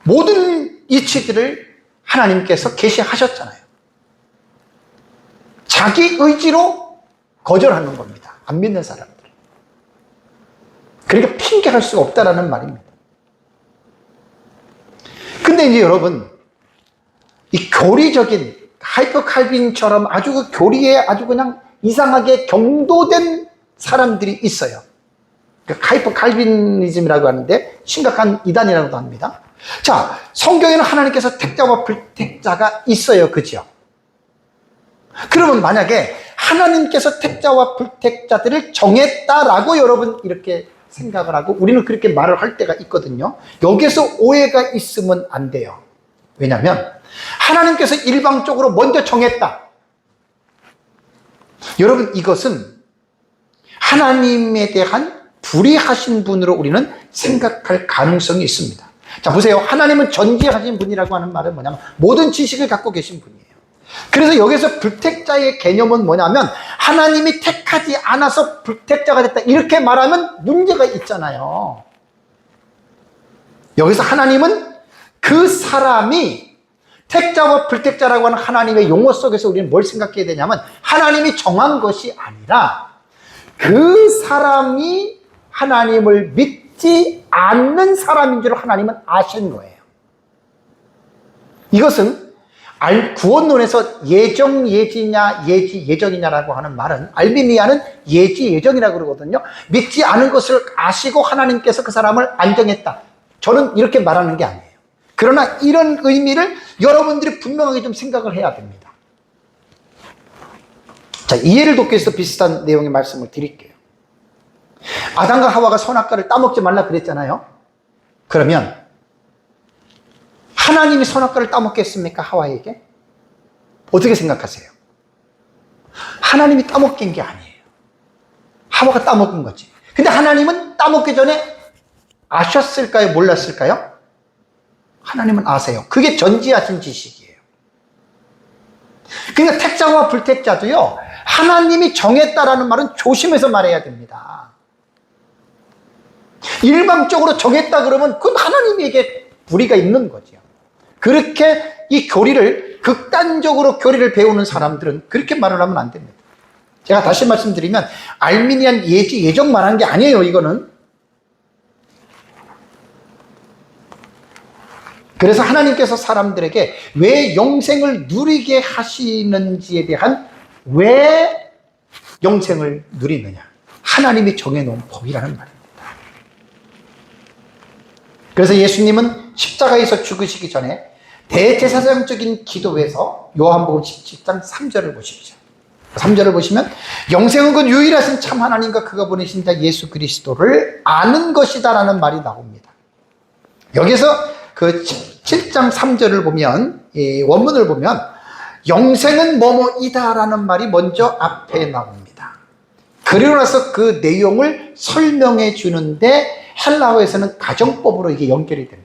A: 모든 이치들을 하나님께서 계시하셨잖아요. 자기 의지로 거절하는 겁니다. 안 믿는 사람들. 그러니까 핑계할 수가 없다라는 말입니다. 근데 이제 여러분, 이 교리적인 하이퍼 칼빈처럼 아주 그 교리에 아주 그냥 이상하게 경도된 사람들이 있어요. 하이퍼 칼빈이즘이라고 하는데 심각한 이단이라고도 합니다. 자, 성경에는 하나님께서 택자와 불택자가 있어요. 그죠? 그러면 만약에 하나님께서 택자와 불택자들을 정했다라고 여러분 이렇게 생각을 하고 우리는 그렇게 말을 할 때가 있거든요. 여기서 오해가 있으면 안 돼요. 왜냐하면 하나님께서 일방적으로 먼저 정했다. 여러분, 이것은 하나님에 대한 불의하신 분으로 우리는 생각할 가능성이 있습니다. 자, 보세요. 하나님은 전지하신 분이라고 하는 말은 뭐냐면 모든 지식을 갖고 계신 분이에요. 그래서 여기서 불택자의 개념은 뭐냐면 하나님이 택하지 않아서 불택자가 됐다 이렇게 말하면 문제가 있잖아요. 여기서 하나님은 그 사람이 택자와 불택자라고 하는 하나님의 용어 속에서 우리는 뭘 생각해야 되냐면 하나님이 정한 것이 아니라 그 사람이 하나님을 믿지 않는 사람인 줄 하나님은 아신 거예요. 이것은 구원론에서 예정, 예지냐, 예지, 예정이냐라고 하는 말은 알미니아는 예지, 예정이라고 그러거든요. 믿지 않은 것을 아시고 하나님께서 그 사람을 안정했다. 저는 이렇게 말하는 게 아니에요. 그러나 이런 의미를 여러분들이 분명하게 좀 생각을 해야 됩니다. 자, 이해를 돕기 위해서 비슷한 내용의 말씀을 드릴게요. 아담과 하와가 선악과를 따먹지 말라 그랬잖아요. 그러면 하나님이 선악과를 따먹게 했습니까? 하와에게? 어떻게 생각하세요? 하나님이 따먹게 한 게 아니에요. 하와가 따먹은 거지. 근데 하나님은 따먹기 전에 아셨을까요? 몰랐을까요? 하나님은 아세요. 그게 전지하신 지식이에요. 그러니까 택자와 불택자도요, 하나님이 정했다라는 말은 조심해서 말해야 됩니다. 일방적으로 정했다 그러면 그건 하나님에게 불의가 있는 거죠. 그렇게 이 교리를, 극단적으로 교리를 배우는 사람들은 그렇게 말을 하면 안 됩니다. 제가 다시 말씀드리면 알미니안 예지, 예정 말한 게 아니에요, 이거는. 그래서 하나님께서 사람들에게 왜 영생을 누리게 하시는지에 대한, 왜 영생을 누리느냐, 하나님이 정해놓은 법이라는 말입니다. 그래서 예수님은 십자가에서 죽으시기 전에 대제사장적인 기도에서 요한복음 17장 3절을 보십시오. 3절을 보시면 영생은 그 유일하신 참 하나님과 그가 보내신 자 예수 그리스도를 아는 것이다 라는 말이 나옵니다. 여기서 그 7장 3절을 보면, 원문을 보면 영생은 뭐뭐이다 라는 말이 먼저 앞에 나옵니다. 그리고 나서 그 내용을 설명해 주는데 헬라어에서는 가정법으로 이게 연결이 됩니다.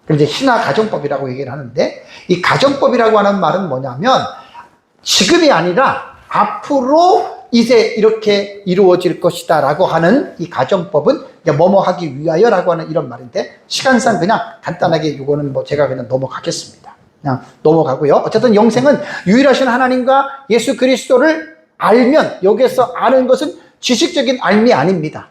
A: 그래서 이제 신화 가정법이라고 얘기를 하는데, 이 가정법이라고 하는 말은 뭐냐면 지금이 아니라 앞으로 이제 이렇게 이루어질 것이다 라고 하는 이 가정법은 뭐뭐 하기 위하여라고 하는 이런 말인데, 시간상 그냥 간단하게 이거는 뭐 제가 그냥 넘어가겠습니다. 그냥 넘어가고요. 어쨌든 영생은 유일하신 하나님과 예수 그리스도를 알면, 여기에서 아는 것은 지식적인 알미 아닙니다.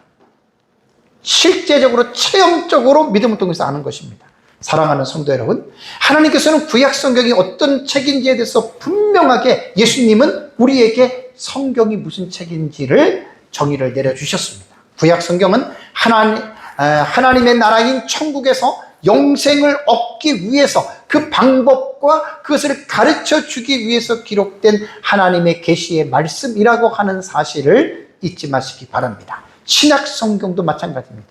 A: 실제적으로 체험적으로 믿음을 통해서 아는 것입니다. 사랑하는 성도 여러분, 하나님께서는 구약 성경이 어떤 책인지에 대해서 분명하게, 예수님은 우리에게 성경이 무슨 책인지를 정의를 내려주셨습니다. 구약 성경은 하나님의 나라인 천국에서 영생을 얻기 위해서 그 방법과 그것을 가르쳐 주기 위해서 기록된 하나님의 계시의 말씀이라고 하는 사실을 잊지 마시기 바랍니다. 신약 성경도 마찬가지입니다.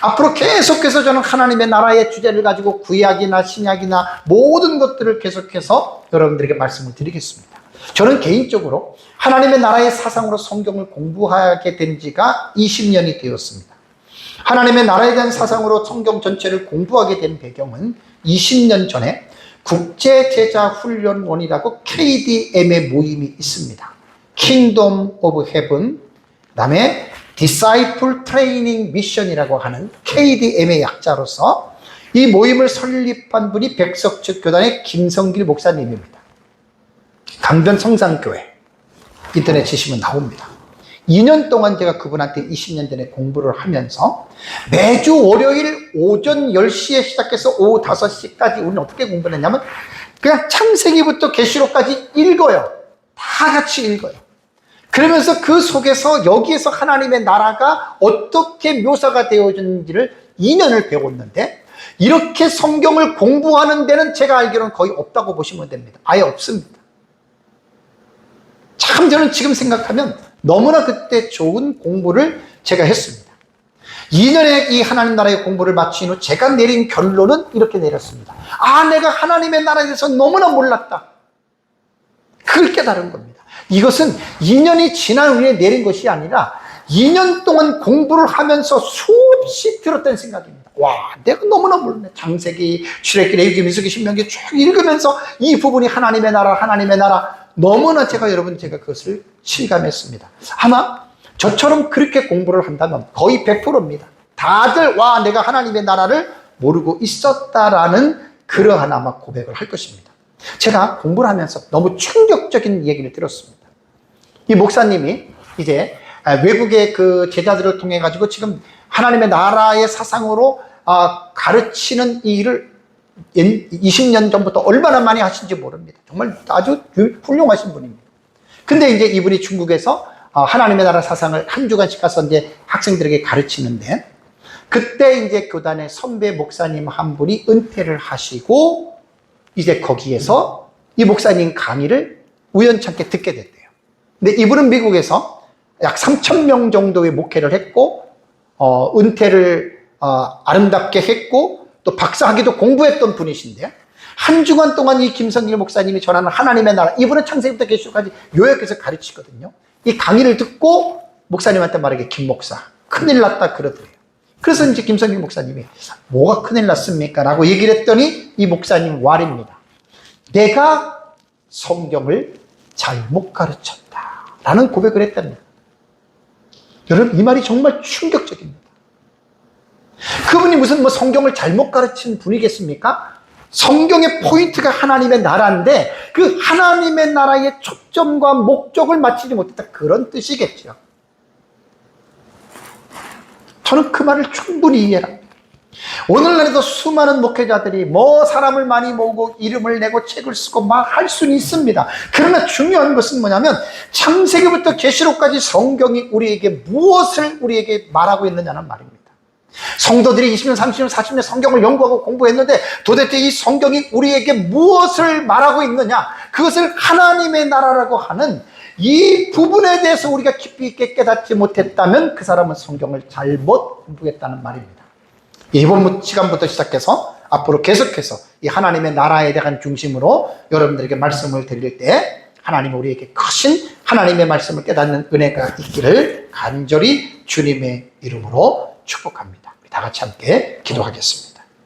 A: 앞으로 계속해서 저는 하나님의 나라의 주제를 가지고 구약이나 신약이나 모든 것들을 계속해서 여러분들에게 말씀을 드리겠습니다. 저는 개인적으로 하나님의 나라의 사상으로 성경을 공부하게 된 지가 20년이 되었습니다. 하나님의 나라에 대한 사상으로 성경 전체를 공부하게 된 배경은 20년 전에 국제제자훈련원이라고 KDM의 모임이 있습니다. Kingdom of Heaven, 그 다음에 Disciple Training Mission이라고 하는 KDM의 약자로서 이 모임을 설립한 분이 백석측 교단의 김성길 목사님입니다. 강변 성산교회 인터넷 치시면 나옵니다. 2년 동안 제가 그분한테 20년 전에 공부를 하면서 매주 월요일 오전 10시에 시작해서 오후 5시까지 우리는 어떻게 공부를 했냐면 그냥 창세기부터 계시록까지 읽어요. 다 같이 읽어요. 그러면서 그 속에서 여기에서 하나님의 나라가 어떻게 묘사가 되어졌는지를 2년을 배웠는데, 이렇게 성경을 공부하는 데는 제가 알기로는 거의 없다고 보시면 됩니다. 아예 없습니다. 참 저는 지금 생각하면 너무나 그때 좋은 공부를 제가 했습니다. 2년의 이 하나님 나라의 공부를 마친 후 제가 내린 결론은 이렇게 내렸습니다. 내가 하나님의 나라에 대해서 너무나 몰랐다. 그걸 깨달은 겁니다. 이것은 2년이 지난 후에 내린 것이 아니라 2년 동안 공부를 하면서 수없이 들었던 생각입니다. 내가 너무나 몰랐네. 창세기, 출애굽기, 레위기, 민수기, 신명기 쭉 읽으면서 이 부분이 하나님의 나라, 너무나 제가 그것을 실감했습니다. 아마 저처럼 그렇게 공부를 한다면 거의 100%입니다. 다들 내가 하나님의 나라를 모르고 있었다라는 그러한 아마 고백을 할 것입니다. 제가 공부를 하면서 너무 충격적인 얘기를 들었습니다. 이 목사님이 이제 외국의 그 제자들을 통해 가지고 지금 하나님의 나라의 사상으로 가르치는 이 일을 20년 전부터 얼마나 많이 하신지 모릅니다. 정말 아주 훌륭하신 분입니다. 근데 이제 이분이 중국에서 하나님의 나라 사상을 한 주간씩 가서 이제 학생들에게 가르치는데, 그때 이제 교단의 선배 목사님 한 분이 은퇴를 하시고 이제 거기에서 이 목사님 강의를 우연찮게 듣게 됐대요. 근데 이분은 미국에서 약 3,000명 정도의 목회를 했고, 은퇴를 아름답게 했고, 또 박사학위도 공부했던 분이신데요. 한 주간 동안 이 김성길 목사님이 전하는 하나님의 나라, 이분은 창세기부터 계시록까지 요약해서 가르치거든요. 이 강의를 듣고 목사님한테 말하게, 김 목사, 큰일 났다 그러더래요. 그래서 이제 김성길 목사님이 뭐가 큰일 났습니까? 라고 얘기를 했더니 이 목사님 말입니다. 내가 성경을 잘못 가르쳤다 라는 고백을 했답니다. 여러분, 이 말이 정말 충격적입니다. 그분이 무슨 성경을 잘못 가르친 분이겠습니까? 성경의 포인트가 하나님의 나라인데 그 하나님의 나라의 초점과 목적을 맞추지 못했다, 그런 뜻이겠죠. 저는 그 말을 충분히 이해합니다. 오늘날에도 수많은 목회자들이 사람을 많이 모으고 이름을 내고 책을 쓰고 막 할 수는 있습니다. 그러나 중요한 것은 뭐냐면 창세기부터 계시록까지 성경이 우리에게 무엇을 우리에게 말하고 있느냐는 말입니다. 성도들이 20년, 30년, 40년 성경을 연구하고 공부했는데 도대체 이 성경이 우리에게 무엇을 말하고 있느냐, 그것을 하나님의 나라라고 하는 이 부분에 대해서 우리가 깊이 있게 깨닫지 못했다면 그 사람은 성경을 잘못 공부했다는 말입니다. 이번 시간부터 시작해서 앞으로 계속해서 이 하나님의 나라에 대한 중심으로 여러분들에게 말씀을 드릴 때 하나님 우리에게 크신 하나님의 말씀을 깨닫는 은혜가 있기를 간절히 주님의 이름으로 축복합니다. 다 같이 함께 기도하겠습니다.